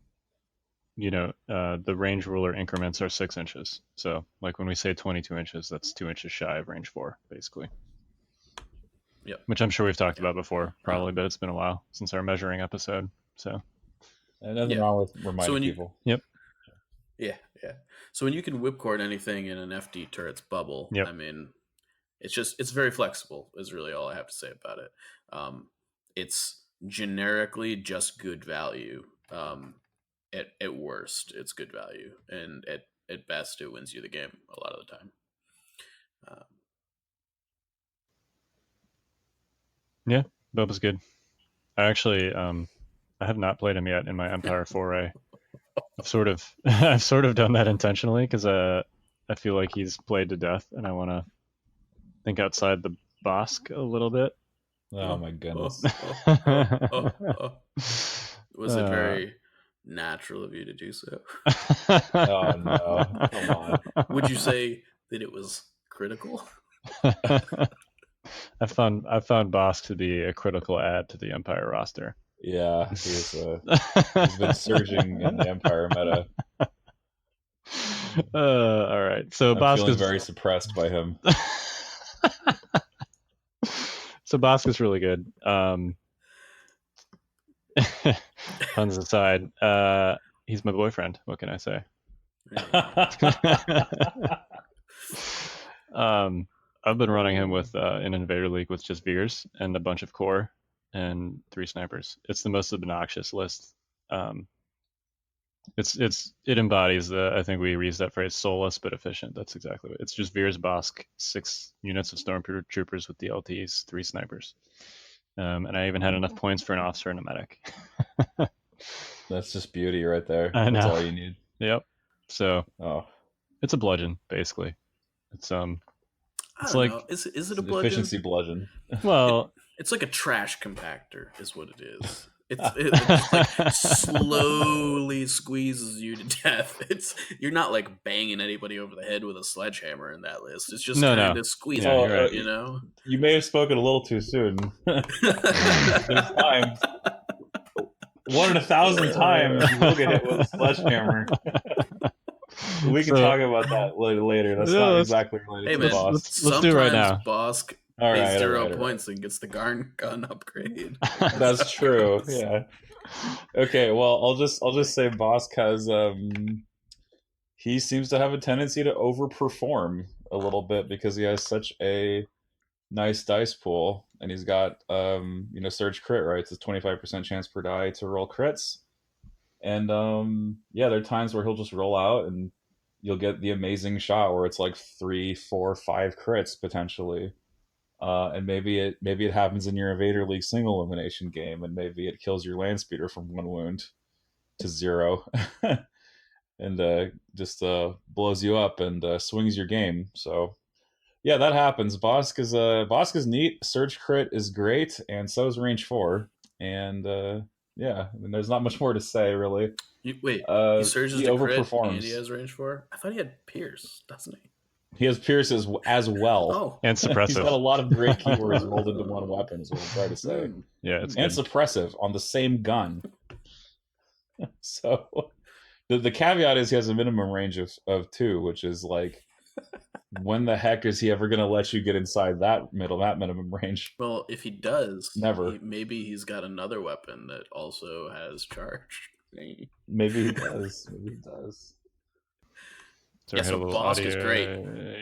The range ruler increments are 6 inches. So like when we say 22 inches, that's 2 inches shy of range 4, basically. Yep. Which I'm sure we've talked about before, probably, but it's been a while since our measuring episode. So nothing wrong with reminding people. Yep. Yeah. So when you can whipcord anything in an FD turret's bubble, I mean, it's very flexible is really all I have to say about it. It's generically just good value. At worst, it's good value, and at best, it wins you the game a lot of the time. Yeah, Boba's good. I actually, I have not played him yet in my Empire foray. I've sort of done that intentionally because I feel like he's played to death, and I want to think outside the Bossk a little bit. Oh my goodness! Was it very natural of you to do so? Oh no! Come on. Would you say that it was critical? I found Bossk to be a critical add to the Empire roster. Yeah, he's been surging in the Empire meta. All right, so I'm feeling very suppressed by him. So Bossk is really good. Puns aside, he's my boyfriend. What can I say? I've been running him with an Invader League with just Veers and a bunch of core and 3 snipers. It's the most obnoxious list. It embodies I think we used that phrase, soulless but efficient. That's exactly what it's just. Veers, Bossk, 6 units of stormtroopers with DLTs, 3 snipers. And I even had enough points for an officer and a medic. That's just beauty right there. I know. That's all you need. Yep. So it's a bludgeon, basically. It's I don't know. Is it a bludgeon? Efficiency bludgeon. Well, it's like a trash compactor, is what it is. It's like slowly squeezes you to death. You're not like banging anybody over the head with a sledgehammer in that list. It's just kind of squeezing you, right. You may have spoken a little too soon. There's times. 1 in 1,000 times you will get hit with a sledgehammer. We can talk about that later. That's not exactly related to Bossk. Let's do it right now. Bossk pays 0 points and gets the gun upgrade. That's true. Yeah. Okay. Well, I'll just say Bossk has he seems to have a tendency to overperform a little bit because he has such a nice dice pool, and he's got surge crit, right? It's a 25% chance per die to roll crits. And yeah, there are times where he'll just roll out and you'll get the amazing shot where it's like 3, 4, 5 crits potentially. And maybe it happens in your Invader League single elimination game, and maybe it kills your land speeder from 1 wound to 0, and just blows you up and swings your game. So yeah, that happens. Bossk is neat. Surge crit is great, and so is range 4. And yeah, I mean, there's not much more to say really. He surges He to crit and overperforms. he has range 4? I thought he had Pierce, doesn't he? He has Pierce as well. Oh. And suppressive. He's got a lot of great keywords rolled into one weapon, is what I'm trying to say. Yeah, it's and good. suppressive on the same gun. So the caveat is he has a minimum range of 2, which is like, when the heck is he ever going to let you get inside that minimum range? Well, if he does, Never. Maybe he's got another weapon that also has charge. Maybe he does. Maybe he does. So, Yeah, so Bossk is great.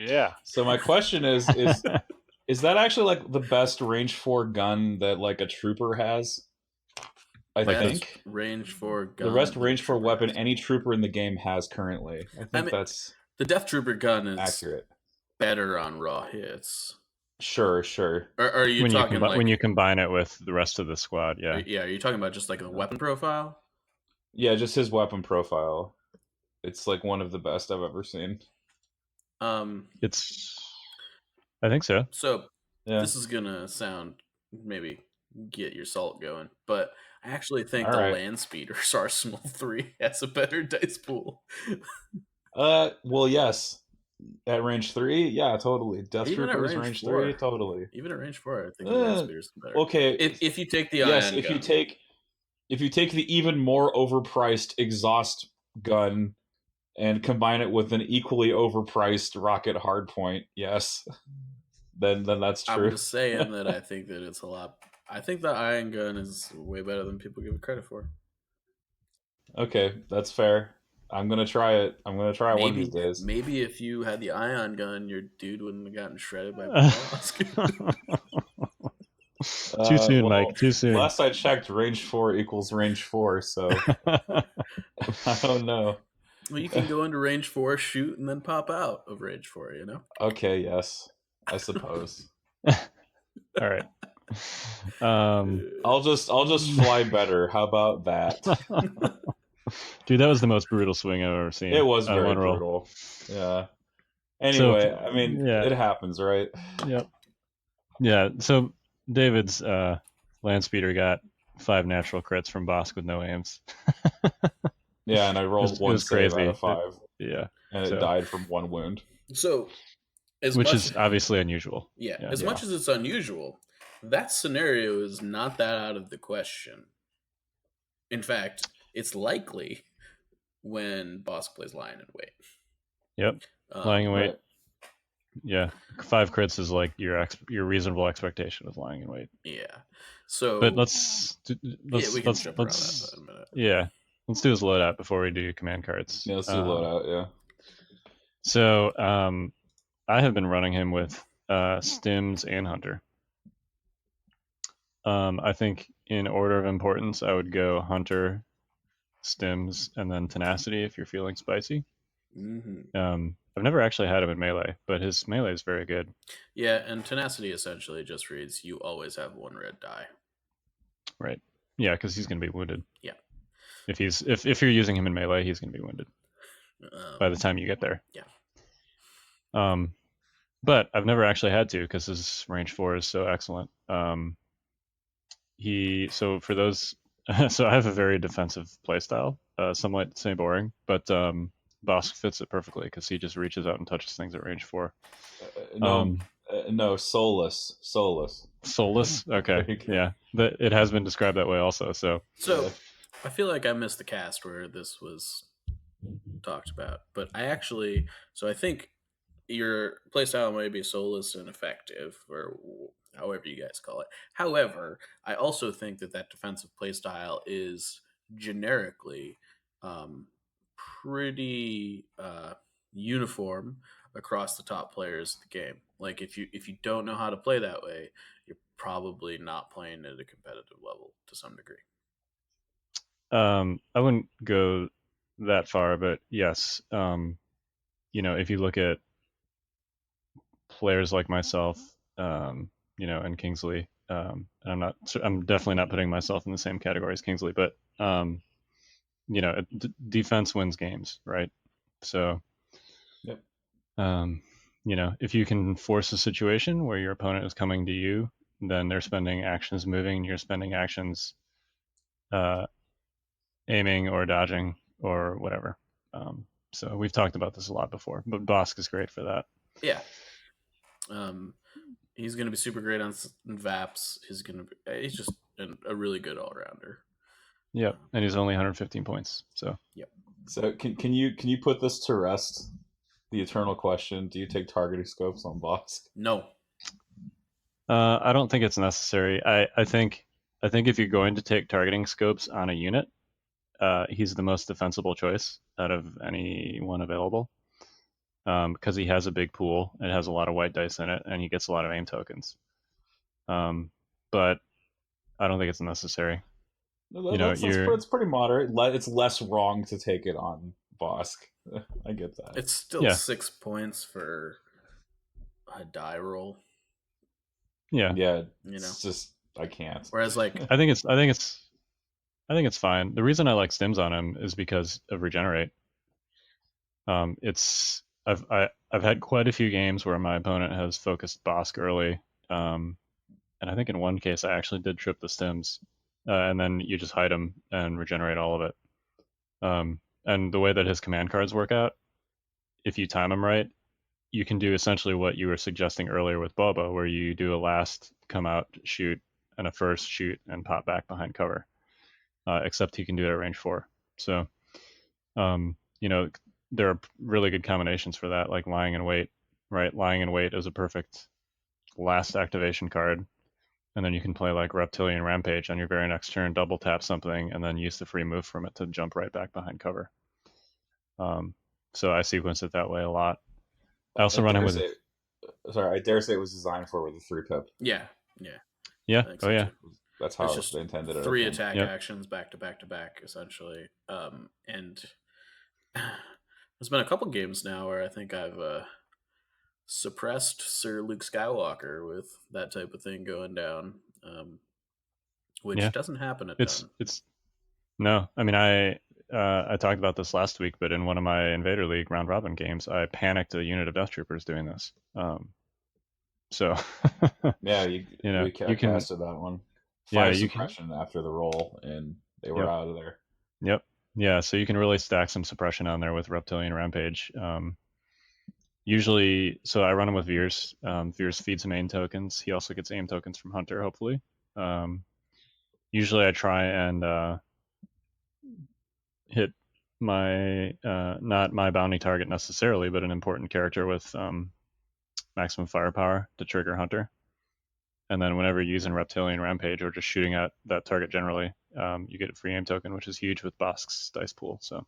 Yeah. So my question is that actually like the best range 4 gun that like a trooper has? I think range 4 gun. The best range 4 weapon any trooper in the game has currently. I think that's the Death Trooper gun is accurate. Better on raw hits. Sure. Or are you talking when you combine it with the rest of the squad? Yeah. Yeah. Are you talking about just like a weapon profile? Yeah, just his weapon profile. It's like one of the best I've ever seen. I think so. So This is gonna sound maybe get your salt going, but I actually think Land Speeder's Arsenal 3 has a better dice pool. Well, yes. At range 3, yeah, totally. Death Troopers range 4, 3, totally. Even at range 4, I think the Land Speeder's better. Okay. If you take the ion gun. If you take the even more overpriced exhaust gun and combine it with an equally overpriced rocket hardpoint, yes, then that's true. I'm just saying that I think that it's a lot. I think the ion gun is way better than people give it credit for. Okay, that's fair. I'm gonna try it. I'm gonna try it one of these days. Maybe if you had the ion gun, your dude wouldn't have gotten shredded by Bossk. Too soon, Mike. Too soon. Last I checked, range 4 equals range 4, so I don't know. Well, you can go into range 4, shoot, and then pop out of range 4. You know. Okay. Yes, I suppose. All right. I'll just fly better. How about that? Dude, that was the most brutal swing I've ever seen. It was very brutal. Yeah. Anyway, I mean, it happens, right? Yep. Yeah. So David's land speeder got 5 natural crits from Bossk with no aims. Yeah, and I rolled one save out of 5. Yeah. And it died from 1 wound. So, which is obviously unusual. Yeah. As much as it's unusual, that scenario is not that out of the question. In fact, it's likely when Bossk plays Lying in Wait. Yep. Lying in Wait. Right. Yeah. 5 crits is like your reasonable expectation of Lying in Wait. Yeah. So, but we can jump around that in a minute. Yeah. Let's do his loadout before we do command cards. Yeah, let's do loadout, yeah. So, I have been running him with Stims and Hunter. I think in order of importance, I would go Hunter, Stims, and then Tenacity if you're feeling spicy. Mm-hmm. I've never actually had him in melee, but his melee is very good. Yeah, and Tenacity essentially just reads you always have 1 red die. Right. Yeah, because he's going to be wounded. Yeah. If you're using him in melee, he's going to be wounded by the time you get there. Yeah. But I've never actually had to because his range 4 is so excellent. So for those, so I have a very defensive playstyle. Some might say boring, but Bossk fits it perfectly because he just reaches out and touches things at range 4. No, soulless. Soulless? Okay, yeah, but it has been described that way also. So I feel like I missed the cast where this was talked about, but I think your playstyle may be soulless and effective, or however you guys call it. However, I also think that defensive playstyle is generically pretty uniform across the top players of the game. Like if you don't know how to play that way, you're probably not playing at a competitive level to some degree. I wouldn't go that far, but yes, if you look at players like myself, and Kingsley, I'm definitely not putting myself in the same category as Kingsley, but defense wins games, right? So, Yep. if you can force a situation where your opponent is coming to you, then they're spending actions moving, and you're spending actions aiming or dodging or whatever. So we've talked about this a lot before, but Bossk is great for that. Yeah. He's going to be super great on VAPs. He's just a really good all rounder. Yep, and he's only 115 points. So yep. So can you put this to rest? The eternal question: do you take targeting scopes on Bossk? No. I don't think it's necessary. I think if you're going to take targeting scopes on a unit, he's the most defensible choice out of anyone available. Because he has a big pool, it has a lot of white dice in it, and he gets a lot of aim tokens. But I don't think it's necessary. It's pretty moderate. It's less wrong to take it on Bossk. I get that. It's still 6 points for a die roll. Yeah. It's just I can't. Whereas like I think it's fine. The reason I like stims on him is because of regenerate. I've had quite a few games where my opponent has focused Bossk early, and I think in one case I actually did trip the stims, and then you just hide him and regenerate all of it. And the way that his command cards work out, if you time them right, you can do essentially what you were suggesting earlier with Boba, where you do a last, come out, shoot, and a first, shoot, and pop back behind cover. Except he can do it at range 4. So, there are really good combinations for that, like lying in wait, right? Lying in wait is a perfect last activation card. And then you can play like Reptilian Rampage on your very next turn, double tap something, and then use the free move from it to jump right back behind cover. So I sequence it that way a lot. I also run him with... I dare say it was designed for with a 3-pip. Yeah. Oh, yeah. That's how they intended it. 3 attack actions back to back to back, essentially. And there's been a couple games now where I think I've suppressed Sir Luke Skywalker with that type of thing going down, which doesn't happen a ton. No, I mean, I talked about this last week, but in one of my Invader League round robin games, I panicked a unit of Death Troopers doing this. So we casted that one. 5 suppression after the roll, and they were out of there. Yep. Yeah, so you can really stack some suppression on there with Reptilian Rampage. Usually, so I run him with Veers. Veers feeds him aim tokens. He also gets aim tokens from Hunter, hopefully. Usually I try and hit my, not my bounty target necessarily, but an important character with maximum firepower to trigger Hunter. And then whenever you're using Reptilian Rampage or just shooting at that target generally, you get a free aim token, which is huge with Bossk's dice pool. So,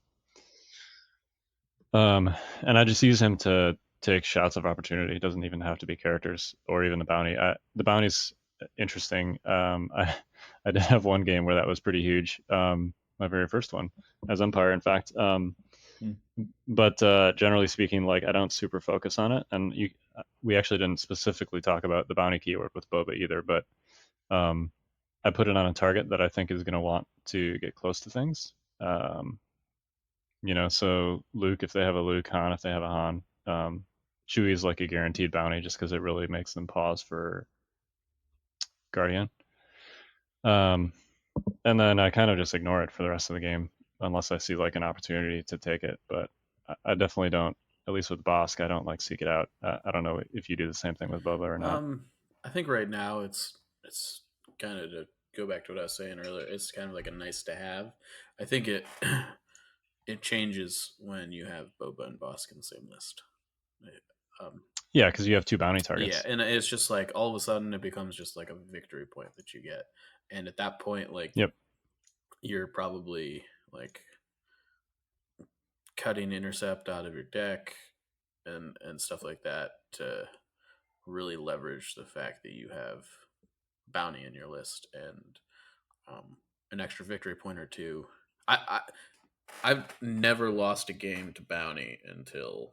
and I just use him to take shots of opportunity. It doesn't even have to be characters or even the bounty. The bounty's interesting. I did have one game where that was pretty huge. My very first one as umpire, in fact. But generally speaking, like I don't super focus on it, and we actually didn't specifically talk about the bounty keyword with Boba either, but I put it on a target that I think is going to want to get close to things. So Luke, if they have a Luke, Han, if they have a Han, Chewie is like a guaranteed bounty just because it really makes them pause for Guardian. And then I kind of just ignore it for the rest of the game unless I see like an opportunity to take it. But I definitely don't, at least with Bossk, I don't like seek it out. I don't know if you do the same thing with Boba or not. I think right now it's kind of, to go back to what I was saying earlier, it's kind of like a nice to have. I think it changes when you have Boba and Bossk in the same list. Yeah, because you have 2 bounty targets. Yeah, and it's just like all of a sudden it becomes just like a victory point that you get. And at that point, like, you're probably like cutting intercept out of your deck and stuff like that to really leverage the fact that you have bounty in your list and an extra victory point or two. I've never lost a game to bounty until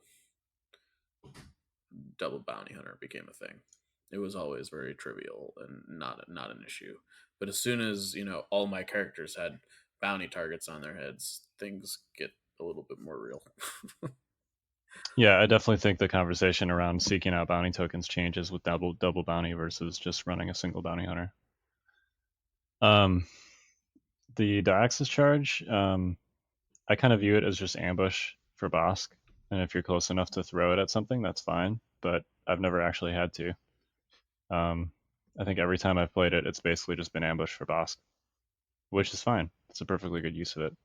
double bounty hunter became a thing. It was always very trivial and not an issue. But as soon as all my characters had bounty targets on their heads, things get a little bit more real. Yeah, I definitely think the conversation around seeking out bounty tokens changes with double bounty versus just running a single bounty hunter. The Dioxis charge, I kind of view it as just ambush for Bossk, and if you're close enough to throw it at something, that's fine. But I've never actually had to. I think every time I've played it, it's basically just been ambush for Bossk, which is fine. It's a perfectly good use of it.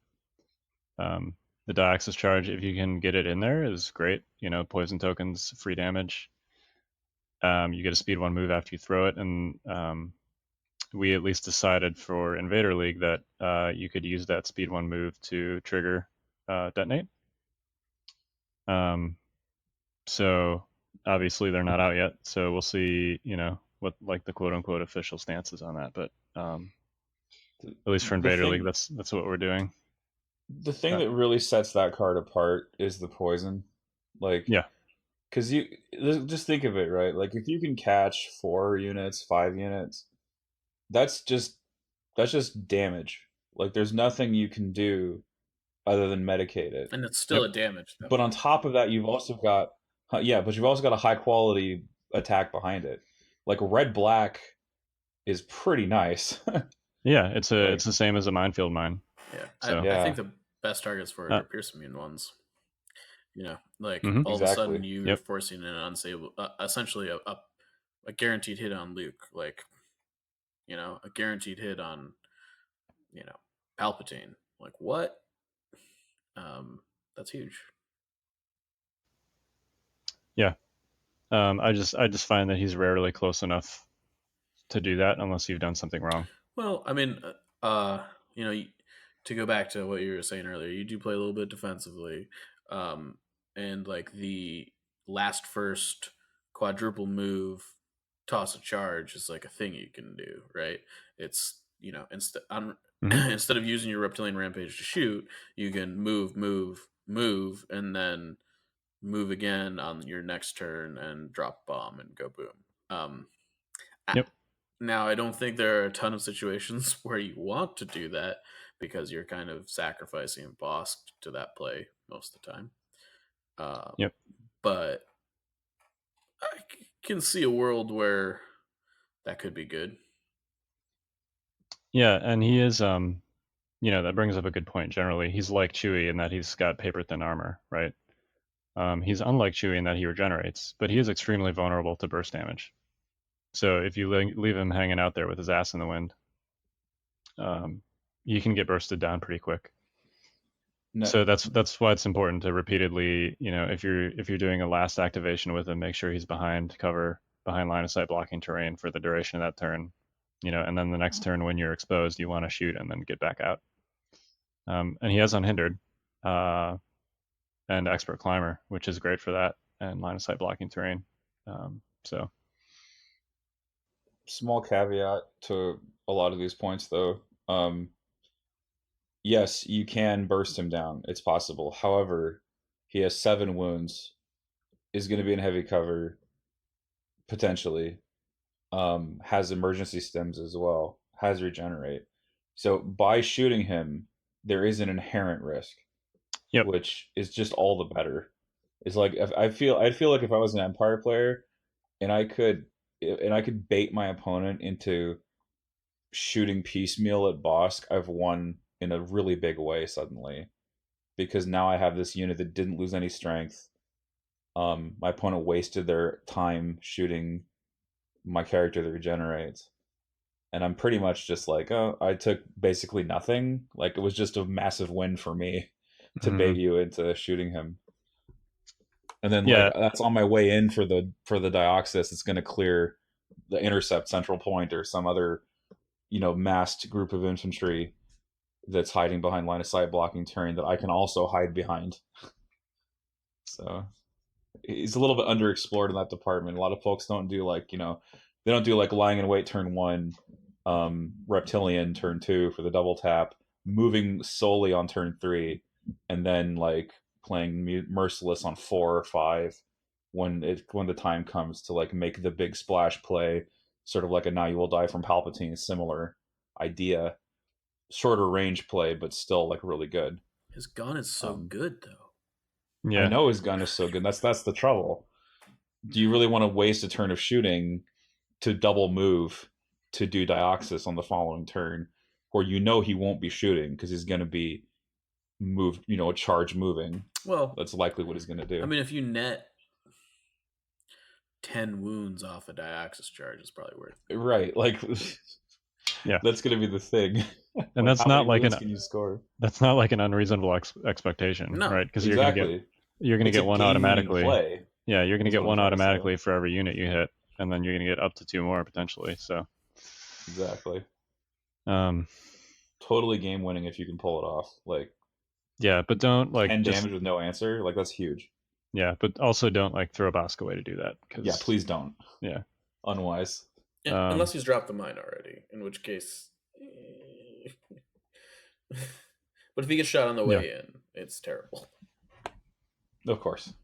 The Dioxis charge, if you can get it in there, is great. Poison tokens, free damage. You get a speed 1 move after you throw it, and we at least decided for Invader League that you could use that speed 1 move to trigger detonate. So obviously they're not out yet, so we'll see, what like the quote unquote official stance is on that. But at least for Invader League, that's what we're doing. The thing that really sets that card apart is the poison. Yeah. Because you just think of it, right? Like if you can catch 4 units, 5 units, that's just damage. Like there's nothing you can do other than medicate it, and it's still a damage though. But on top of that, you've also got but you've also got a high quality attack behind it. Like red black is pretty nice. Yeah, it's the same as a minefield mine. Yeah, so, I think the best targets for it are pierce immune ones. All of a sudden you're forcing an unstable, essentially a guaranteed hit on Luke, a guaranteed hit on, Palpatine. Like what? That's huge. Yeah, I just find that he's rarely close enough to do that unless you've done something wrong. Well, I mean, to go back to what you were saying earlier, you do play a little bit defensively, and like the last first quadruple move, toss a charge is like a thing you can do, right? It's instead of using your reptilian rampage to shoot, you can move, and then move again on your next turn and drop bomb and go boom. Now, I don't think there are a ton of situations where you want to do that because you're kind of sacrificing Bossk to that play most of the time. But I can see a world where that could be good. Yeah, and he is, that brings up a good point generally. He's like Chewie in that he's got paper-thin armor, right? He's unlike Chewie in that he regenerates, but he is extremely vulnerable to burst damage. So if you leave him hanging out there with his ass in the wind, you can get bursted down pretty quick. No. So that's why it's important to repeatedly, if you're doing a last activation with him, make sure he's behind cover, behind line of sight blocking terrain for the duration of that turn, and then the next turn when you're exposed, you want to shoot and then get back out. And he has Unhindered and Expert Climber, which is great for that, and line of sight blocking terrain. So. Small caveat to a lot of these points, though. Yes, you can burst him down. It's possible. However, he has 7 wounds, is going to be in heavy cover, potentially. Has emergency stems as well. Has regenerate. So by shooting him, there is an inherent risk, which is just all the better. It's like I'd feel like if I was an Empire player, and I could bait my opponent into shooting piecemeal at Bossk, I've won in a really big way suddenly, because now I have this unit that didn't lose any strength. My opponent wasted their time shooting my character that regenerates, and I'm pretty much just like, oh, I took basically nothing. Like it was just a massive win for me to bait you into shooting him. And then that's on my way in for the Dioxis. It's going to clear the intercept central point or some other, massed group of infantry that's hiding behind line of sight blocking terrain that I can also hide behind. So he's a little bit underexplored in that department. A lot of folks don't do like, they don't do like lying in wait turn 1, reptilian turn 2 for the double tap, moving solely on turn 3, and then like playing merciless on 4 or 5 when the time comes to like make the big splash play, sort of like a Now You Will Die from Palpatine, similar idea, shorter range play, but still like really good. His gun is so good though. Yeah. I know his gun is so good. That's the trouble. Do you really want to waste a turn of shooting to double move to do Dioxis on the following turn, where he won't be shooting because he's going to be moved, a charge moving? Well, that's likely what he's going to do. I mean, if you net 10 wounds off a Dioxis charge, it's probably worth it. Right, like, yeah, that's going to be the thing. And that's not like can you score? That's not like an unreasonable expectation, No, right? Because exactly. you're gonna get one automatically. Play. Yeah, you're gonna get one automatically for every unit you hit, and then you're gonna get up to 2 more potentially. So exactly. Totally game winning if you can pull it off. Like, yeah, but don't like 10 damage with no answer. Like, that's huge. Yeah, but also don't like throw Bossk away to do that. Yeah, please don't. Yeah, unwise. Yeah, unless he's dropped the mine already, in which case. But if he gets shot on the way in, it's terrible. Of course.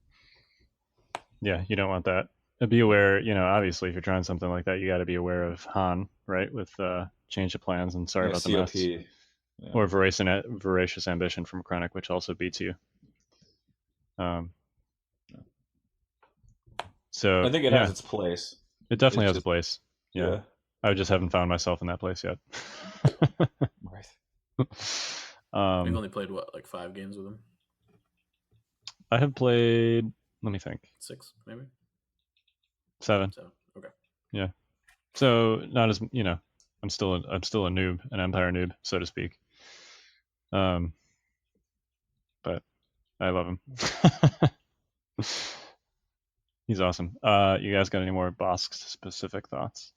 Yeah, you don't want that. Be aware, obviously, if you're trying something like that, you got to be aware of Han, right? With change of plans and sorry about the mess. Yeah. Or voracious ambition from Krennic, which also beats you. So I think it has its place. It definitely has a place. Yeah. I just haven't found myself in that place yet. Right. You've only played what, like 5 games with him? I have played. Let me think. 6, maybe. 7. Okay. Yeah. So not as I'm still a noob, an Empire noob, so to speak. But I love him. He's awesome. You guys got any more Bossk specific thoughts?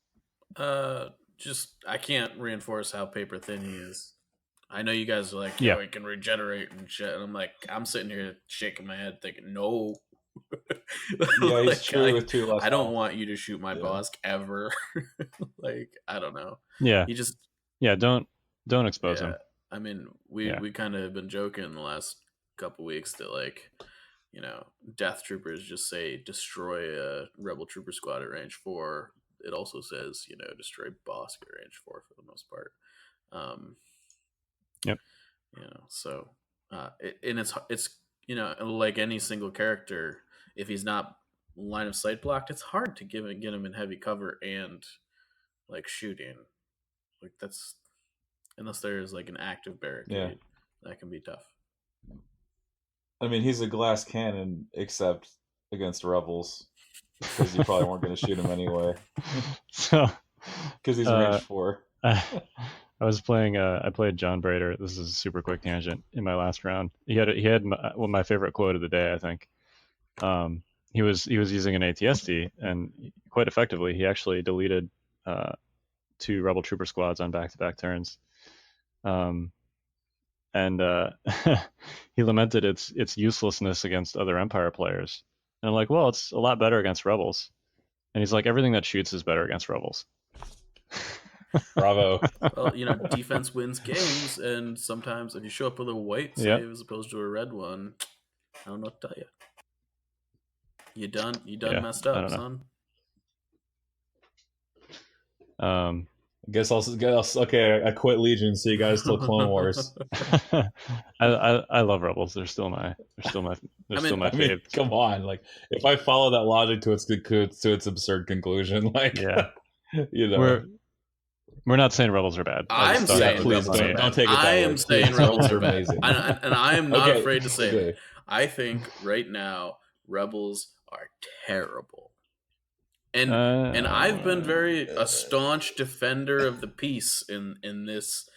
Just I can't reinforce how paper thin he is. I know you guys are like, yeah, he can regenerate and shit. And I'm like, I'm sitting here shaking my head thinking, no. Yeah, he's true with 2 less. I don't want you to shoot my Bossk ever. Like, I don't know. Yeah. You just don't expose him. I mean, we kind of been joking in the last couple weeks that like, Death Troopers just say destroy a Rebel Trooper squad at range 4. It also says, destroy Bossk at range 4 for the most part. Yep. So and it's like any single character, if he's not line of sight blocked, it's hard to get him in heavy cover and like shooting. Like that's unless there's like an active barricade, that can be tough. I mean, he's a glass cannon, except against rebels, because you probably weren't going to shoot him anyway. So, because he's range 4. I was playing. I played John Brader. This is a super quick tangent. In my last round, he had my favorite quote of the day. I think. He was using an ATSD, and quite effectively, he actually deleted 2 Rebel Trooper squads on back-to-back turns. And he lamented its uselessness against other Empire players. And I'm like, well, it's a lot better against Rebels. And he's like, everything that shoots is better against Rebels. Bravo. Well, defense wins games, and sometimes if you show up with a white save as opposed to a red one, I don't know what to tell you. You done messed up, son. Guess okay. I quit Legion, so you guys still Clone Wars. I love Rebels. They're still my fave. Come on, like if I follow that logic to its absurd conclusion, like we're not saying Rebels are bad. I'm saying please don't take it that way. I am saying Rebels are amazing, and I am not afraid to say it. I think right now Rebels are terrible. And I've been a staunch defender of the peace in this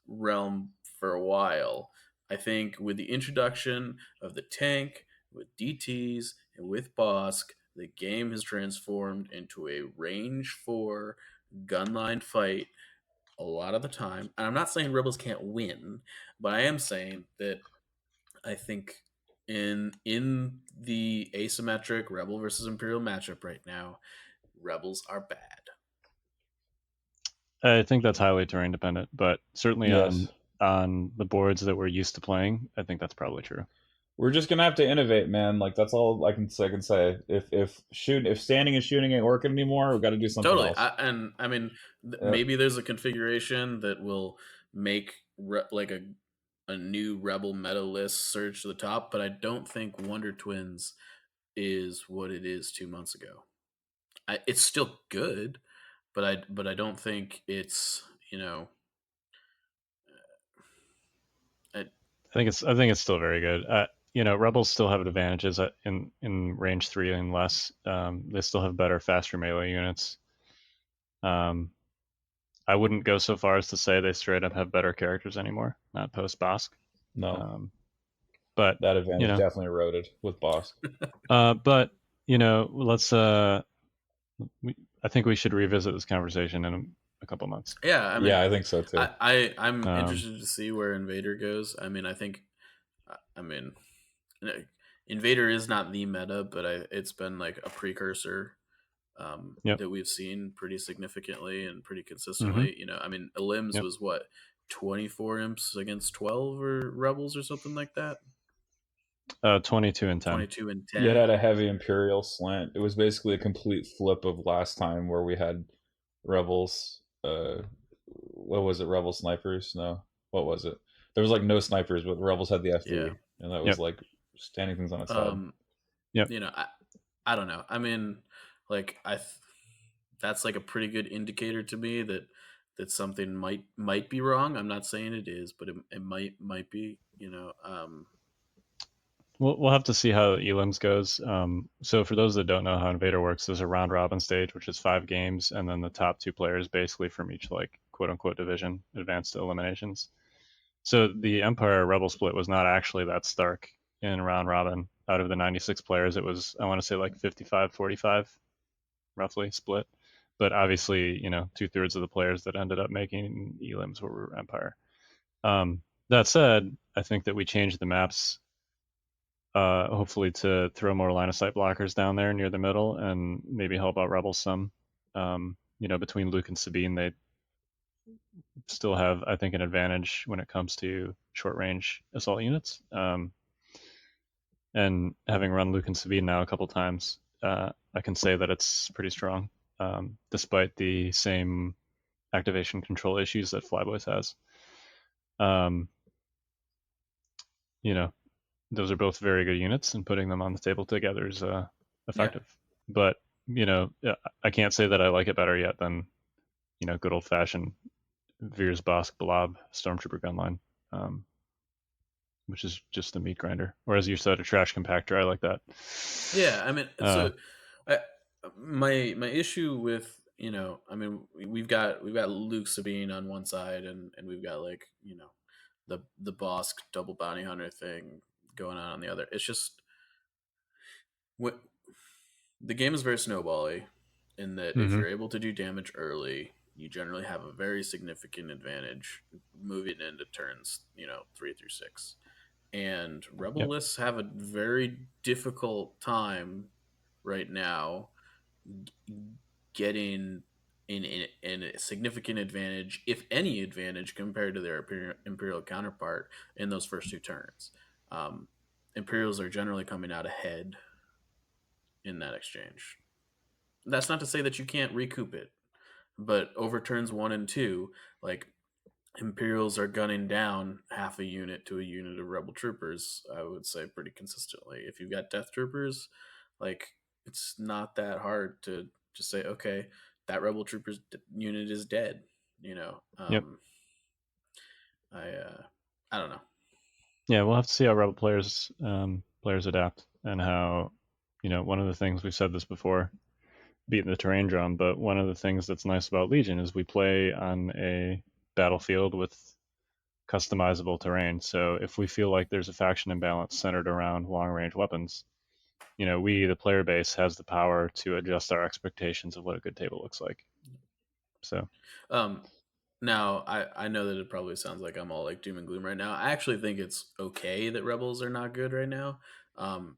realm for a while. I think with the introduction of the tank, with DTs, and with Bossk, the game has transformed into a range 4 gunline fight a lot of the time. And I'm not saying Rebels can't win, but I am saying that I think in the asymmetric Rebel versus Imperial matchup right now, Rebels are bad. I think that's highly terrain dependent, but certainly Yes. on the boards that we're used to playing, I think that's probably true. We're just gonna have to innovate, man. Like that's all I can say. If standing and shooting ain't working anymore, we got to do something Totally. else. I mean, Yep. maybe there's a configuration that will make like a new Rebel meta list surge to the top, but I don't think Wonder Twins is what it is 2 months ago. It's still good, but I don't think it's, you know, I think it's still very good. Rebels still have advantages in range 3 and less. They still have better, faster melee units. I wouldn't go so far as to say they straight up have better characters anymore, not post Bossk. No, but that advantage definitely eroded with Bossk. But let's. I think we should revisit this conversation in a couple months. Yeah, I mean, I think so too. I'm interested to see where Invader goes. I mean, Invader is not the meta, but it's been like a precursor that we've seen pretty significantly and pretty consistently. Mm-hmm. Elims was what, 24 imps against 12 or rebels or something like that. 22 and 10. 22 and 10. Yeah, it had a heavy Imperial slant. It was basically a complete flip of last time where we had rebels. What was it? Rebel snipers? No, what was it? There was like no snipers, but the rebels had the FD, and that was like standing things on its head. I don't know. I mean, like that's like a pretty good indicator to me that something might be wrong. I'm not saying it is, but it might be. We'll have to see how Elims goes. So for those that don't know how Invader works, there's a round robin stage, which is 5 games, and then the top 2 players basically from each like quote unquote division advance to eliminations. So the Empire Rebel split was not actually that stark in round robin. Out of the 96 players, it was, I want to say, like 55-45 roughly split. But obviously, 2/3 of the players that ended up making Elims were Empire. That said, I think that we changed the maps hopefully to throw more line of sight blockers down there near the middle and maybe help out Rebels some. Between Luke and Sabine, they still have, I think, an advantage when it comes to short range assault units. And having run Luke and Sabine now a couple times, I can say that it's pretty strong, despite the same activation control issues that Flyboys has. Those are both very good units, and putting them on the table together is effective. Yeah. But I can't say that I like it better yet than good old fashioned Veers Bossk Blob Stormtrooper gunline, which is just a meat grinder, or as you said, a trash compactor. I like that. Yeah, I mean, so my issue with we've got Luke Sabine on one side, and we've got like the Bossk double bounty hunter thing going on the other. It's just the game is very snowbally in that if you're able to do damage early, you generally have a very significant advantage moving into turns 3 through 6. And Rebel lists have a very difficult time right now getting in a significant advantage, if any advantage, compared to their Imperial counterpart in those first 2 turns. Imperials are generally coming out ahead in that exchange. That's not to say that you can't recoup it, but over turns 1 and 2, like Imperials are gunning down half a unit to a unit of Rebel troopers, I would say, pretty consistently. If you've got Death Troopers, like it's not that hard to just say, okay, that Rebel Troopers unit is dead. I don't know. Yeah, we'll have to see how Rebel players adapt, and how one of the things, we've said this before, beating the terrain drum, but one of the things that's nice about Legion is we play on a battlefield with customizable terrain. So if we feel like there's a faction imbalance centered around long range weapons, we, the player base, has the power to adjust our expectations of what a good table looks like. So Now, I know that it probably sounds like I'm all like doom and gloom right now. I actually think it's okay that rebels are not good right now,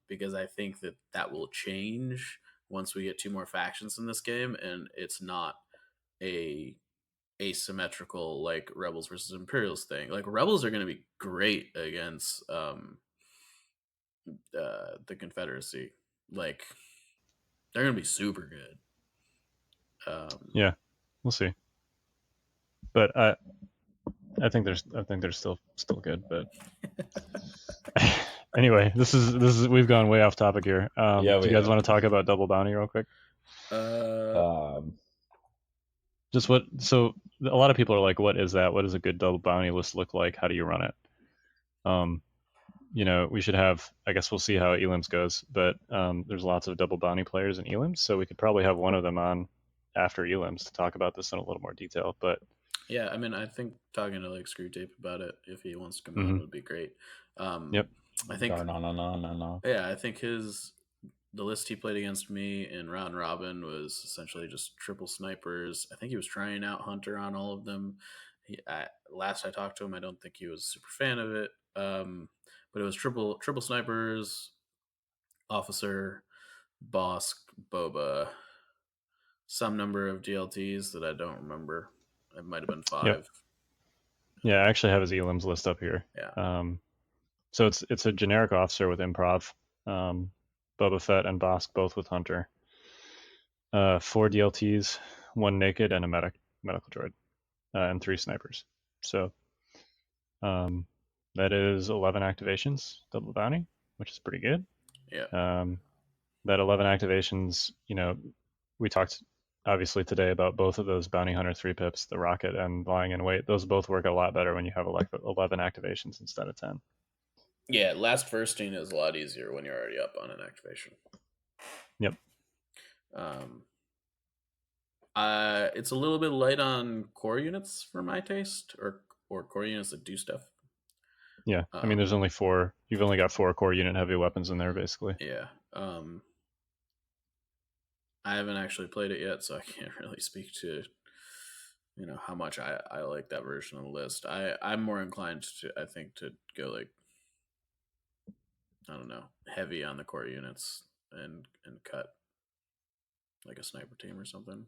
because I think that that will change once we get 2 more factions in this game, and it's not a asymmetrical like rebels versus Imperials thing. Like rebels are going to be great against the Confederacy. Like they're going to be super good. Yeah, we'll see. But I think they're still good. But anyway, this is we've gone way off topic here. Yeah, do you guys want to talk about double bounty real quick? Just what? So a lot of people are like, "What is that? What does a good double bounty list look like? How do you run it?" We should have. I guess we'll see how Elims goes. But there's lots of double bounty players in Elims, so we could probably have one of them on after Elims to talk about this in a little more detail. But yeah, I mean, I think talking to like Screwtape about it, if he wants to come on, would be great. Yep. I think. No. Yeah, I think the list he played against me in round robin was essentially just triple snipers. I think he was trying out Hunter on all of them. Last I talked to him, I don't think he was a super fan of it. But it was triple snipers, officer, Bossk, Boba, some number of DLTs that I don't remember. It might have been 5. Yep. Yeah, I actually have his Elims list up here. Yeah. So it's a generic officer with improv. Boba Fett and Bossk both with Hunter. 4 DLTs, 1 naked, and a medical droid, and 3 snipers. So that is 11 activations, double bounty, which is pretty good. Yeah. That 11 activations, we talked obviously today about both of those bounty hunter 3 pips, the rocket and lying in wait. Those both work a lot better when you have 11 activations instead of 10. Yeah, last firsting is a lot easier when you're already up on an activation. Yep. It's a little bit light on core units for my taste, or core units that do stuff. Yeah, I mean, there's only 4. You've only got 4 core unit heavy weapons in there, basically. Yeah. I haven't actually played it yet, so I can't really speak to, how much I like that version of the list. I'm more inclined to, I think, to go like, I don't know, heavy on the core units and cut like a sniper team or something.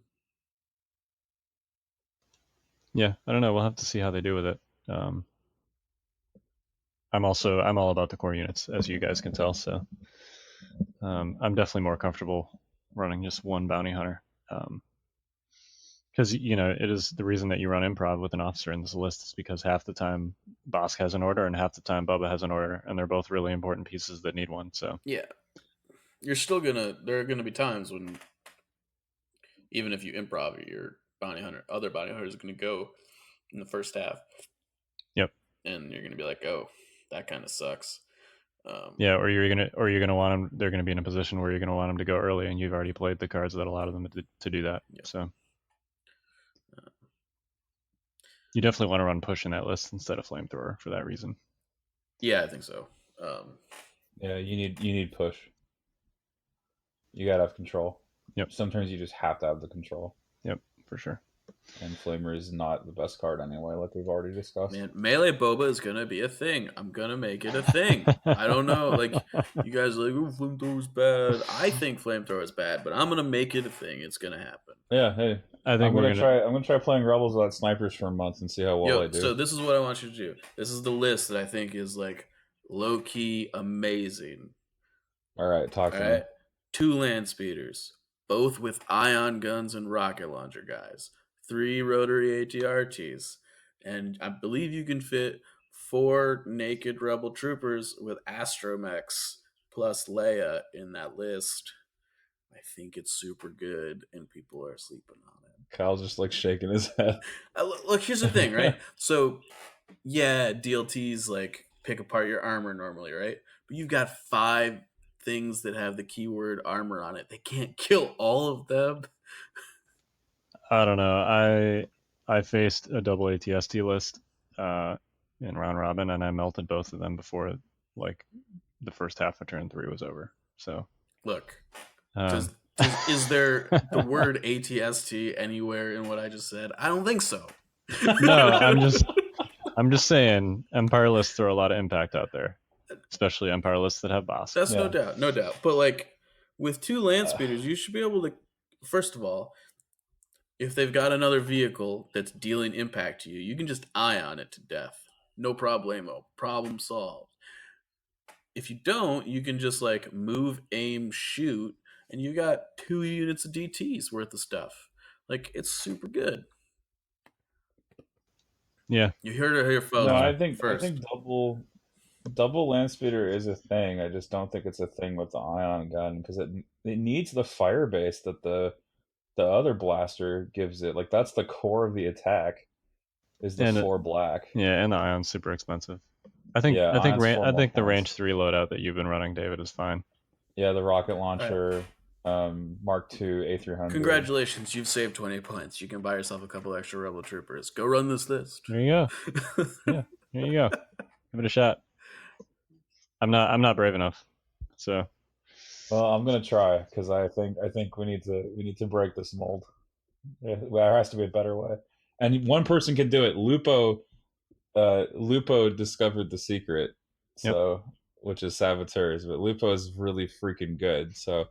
Yeah, I don't know. We'll have to see how they do with it. I'm all about the core units, as you guys can tell. So I'm definitely more comfortable running just one bounty hunter, because it is the reason that you run improv with an officer in this list is because half the time Bossk has an order and half the time Boba has an order, and they're both really important pieces that need one. So yeah, there are gonna be times when even if you improv, your other bounty hunter is gonna go in the first half. Yep. And you're gonna be like, oh, that kind of sucks. Yeah, or you're gonna want them. They're gonna be in a position where you're gonna want them to go early, and you've already played the cards that allow them to do that. Yep. So you definitely want to run push in that list instead of flamethrower for that reason. Yeah, I think so. Yeah, you need push. You gotta have control. Yep. Sometimes you just have to have the control. Yep, for sure. And Flamer is not the best card anyway, like we've already discussed. Man, melee Boba is gonna be a thing. I'm gonna make it a thing. I don't know, like you guys are like, oh, flamethrower's bad. I think flamethrower is bad, but I'm gonna make it a thing. It's gonna happen. Yeah, hey, I think I'm gonna try playing Rebels without snipers for a month and see how well I do. So this is what I want you to do. This is the list that I think is like low key amazing. All right, talk to me. 2 land speeders, both with ion guns and rocket launcher guys. 3 rotary ATRTs, and I believe you can fit 4 naked rebel troopers with astromechs plus Leia in that list. I think it's super good, and people are sleeping on it. Kyle's just like shaking his head. Look, here's the thing, right? So, yeah, DLTs like pick apart your armor normally, right? But you've got 5 things that have the keyword armor on it. They can't kill all of them. I don't know. I faced a double ATST list in round robin, and I melted both of them before like the first half of turn 3 was over. So look, is there the word ATST anywhere in what I just said? I don't think so. No, I'm just saying Empire lists throw a lot of impact out there, especially Empire lists that have Bossk. That's Yeah. no doubt. But like with two land speeders, you should be able to. First of all, if they've got another vehicle that's dealing impact to you, you can just ion it to death. No problemo. Problem solved. If you don't, you can just like move, aim, shoot, and you got 2 units of DTs worth of stuff. Like it's super good. Yeah, You heard it here, folks. No, I First. think double land speeder is a thing. I just don't think it's a thing with the ion gun because it needs the fire base that the other blaster gives it. Like that's the core of the attack is the And 4 black. yeah, and the ion's super expensive. I think Yeah, ion's 4 I more think the points. range 3 loadout that you've been running, David, is fine. Yeah, the rocket launcher, Mark II A300. Congratulations, you've saved 20 points. You can buy yourself a couple extra Rebel Troopers. Go run this list. There you go. Yeah, there you go. Give it a shot. I'm not brave enough. So Well, I'm gonna try because I think we need to break this mold. There has to be a better way, and one person can do it. Lupo discovered the secret, so which is saboteurs, but Lupo is really freaking good. So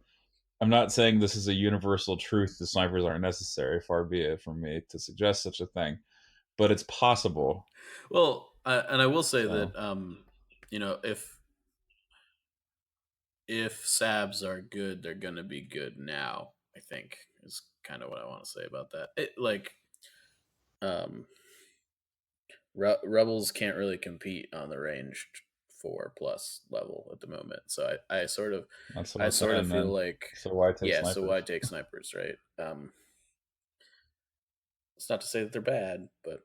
I'm not saying this is a universal truth. The snipers aren't necessary. Far be it from me to suggest such a thing, but it's possible. Well, and I will say So. that you know, if Sabs are good, they're gonna be good now. I think is kind of what I want to say about that. Rebels can't really compete on the ranged 4+ level at the moment, so I sort of That's what I I'm sort of saying, feel man. like So why take yeah. snipers? So why take snipers, right? It's not to say that they're bad, but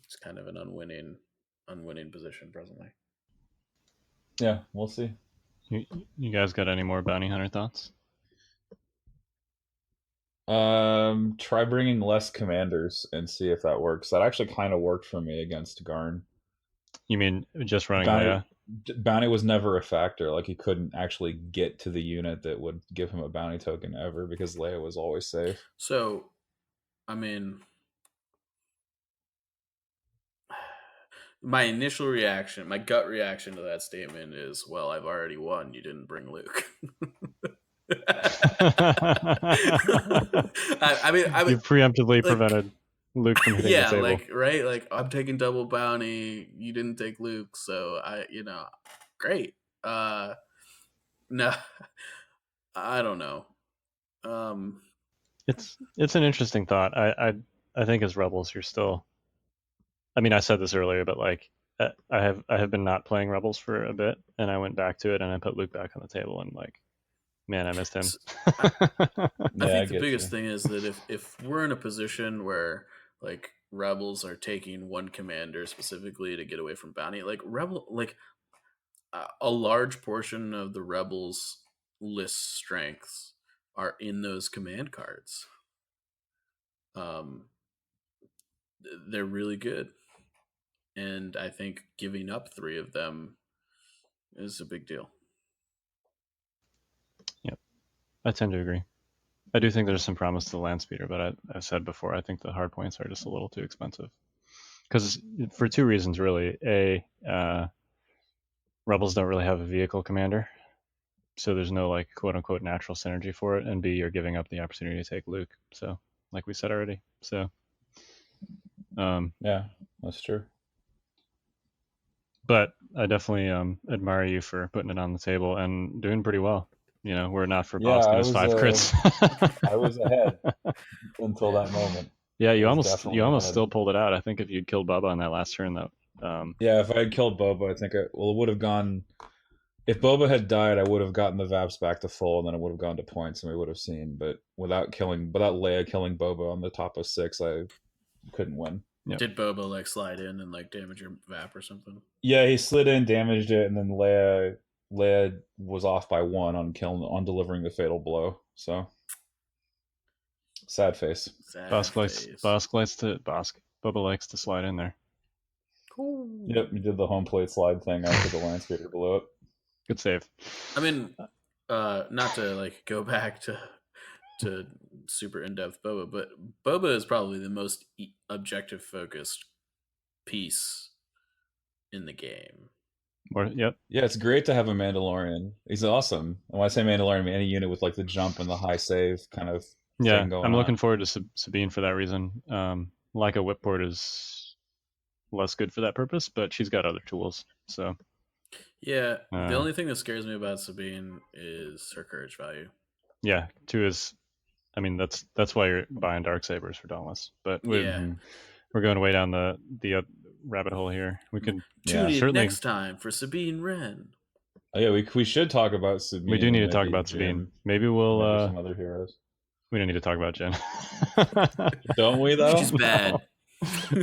it's kind of an unwinning position presently. Yeah, we'll see. you guys got any more bounty hunter thoughts? Try bringing less commanders and see if that works. That actually kind of worked for me against Garn. You mean just running Bounty, Leia? bounty was never a factor. Like he couldn't actually get to the unit that would give him a bounty token ever because Leia was always safe. So, I mean, my initial reaction, my gut reaction to that statement is, well, I've already won. You didn't bring Luke. I mean, You preemptively like, prevented Luke from hitting the table. like right, like I'm taking double bounty. You didn't take Luke, so great. No, I don't know. It's an interesting thought. I think as Rebels, you're still. I mean, I said this earlier, but like I have been not playing Rebels for a bit, and I went back to it, and I put Luke back on the table, and like, man, I missed him. I think the biggest thing is that if we're in a position where like Rebels are taking one commander specifically to get away from bounty, like a large portion of the Rebels list strengths are in those command cards. They're really good, and I think giving up 3 of them is a big deal. Yep, I tend to agree. I do think there's some promise to the land speeder, but I've said before, I think the hard points are just a little too expensive. Because for 2 reasons, really. A, Rebels don't really have a vehicle commander, so there's no like quote unquote natural synergy for it. And B, you're giving up the opportunity to take Luke. So, like we said already. So, yeah, that's true. But I definitely admire you for putting it on the table and doing pretty well. You know, we're not for Bossk and his 5 crits. I was ahead until that moment. Yeah, you almost still pulled it out. I think if you'd killed Boba on that last turn, though. Yeah, if I had killed Boba, I think it would have gone. If Boba had died, I would have gotten the Vaps back to full, and then it would have gone to points, and we would have seen. But without Leia killing Boba on the top of 6, I couldn't win. Yep. Did Boba like slide in and like damage your Vap or something? Yeah, he slid in, damaged it, and then Leia was off by 1 on delivering the fatal blow. So sad face. Boba likes to slide in there. Cool. Yep, he did the home plate slide thing after the land speeder blew up. Good save. I mean, not to like go back to to super in-depth Boba, but Boba is probably the most objective focused piece in the game. Yep. Yeah, it's great to have a Mandalorian. He's awesome. And when I say Mandalorian, I mean any unit with like the jump and the high save kind of Yeah, thing going I'm on. looking forward to Sabine for that reason. Like a whipport is less good for that purpose, but she's got other tools. So Yeah, the only thing that scares me about Sabine is her courage value. yeah, 2 is. I mean, that's why you're buying dark sabers for Dauntless. But we're going way down the rabbit hole here. We could tune in certainly next time for Sabine Wren. Oh yeah, we should talk about Sabine. We do need to and talk maybe about Jin, Sabine. Maybe we'll maybe some other heroes. We don't need to talk about Jen. Don't we though? She's bad.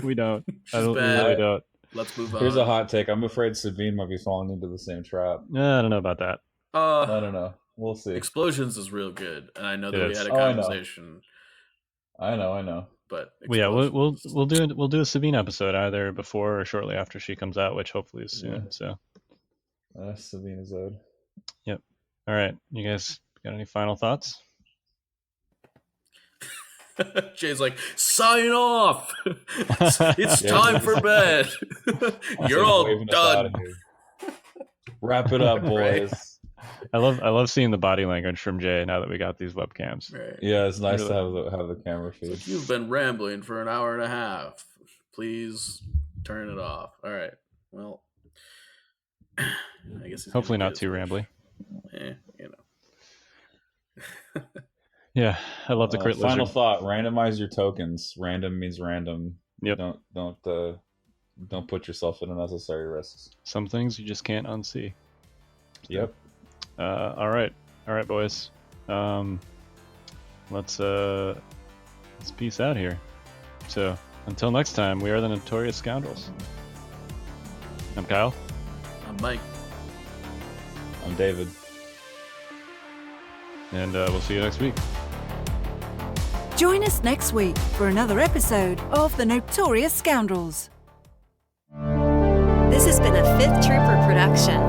We don't. She's bad. We really don't. Let's move on. Here's a hot take. I'm afraid Sabine might be falling into the same trap. I don't know about that. I don't know. We'll see. Explosions is real good, and I know that we had a I know. conversation. I know. But yeah, we'll do a Sabine episode either before or shortly after she comes out, which hopefully is soon. So Sabine is owed. Yep. All right, you guys got any final thoughts? Jay's like, sign off. It's time for bed. You're all done. Wrap it up, boys. Right. I love seeing the body language from Jay now that we got these webcams. Right. Yeah, it's nice to have the camera feed. Like, you've been rambling for an hour and a half. Please turn it off. All right. Well, I guess hopefully not too rambly. You know. Yeah, I love the crit final lizard. thought: randomize your tokens. Random means random. Yep. Don't put yourself in unnecessary risks. Some things you just can't unsee. Yep. All right, boys. Let's peace out here. So until next time, we are the Notorious Scoundrels. I'm Kyle. I'm Mike. I'm David. And we'll see you next week. Join us next week for another episode of the Notorious Scoundrels. This has been a Fifth Trooper production.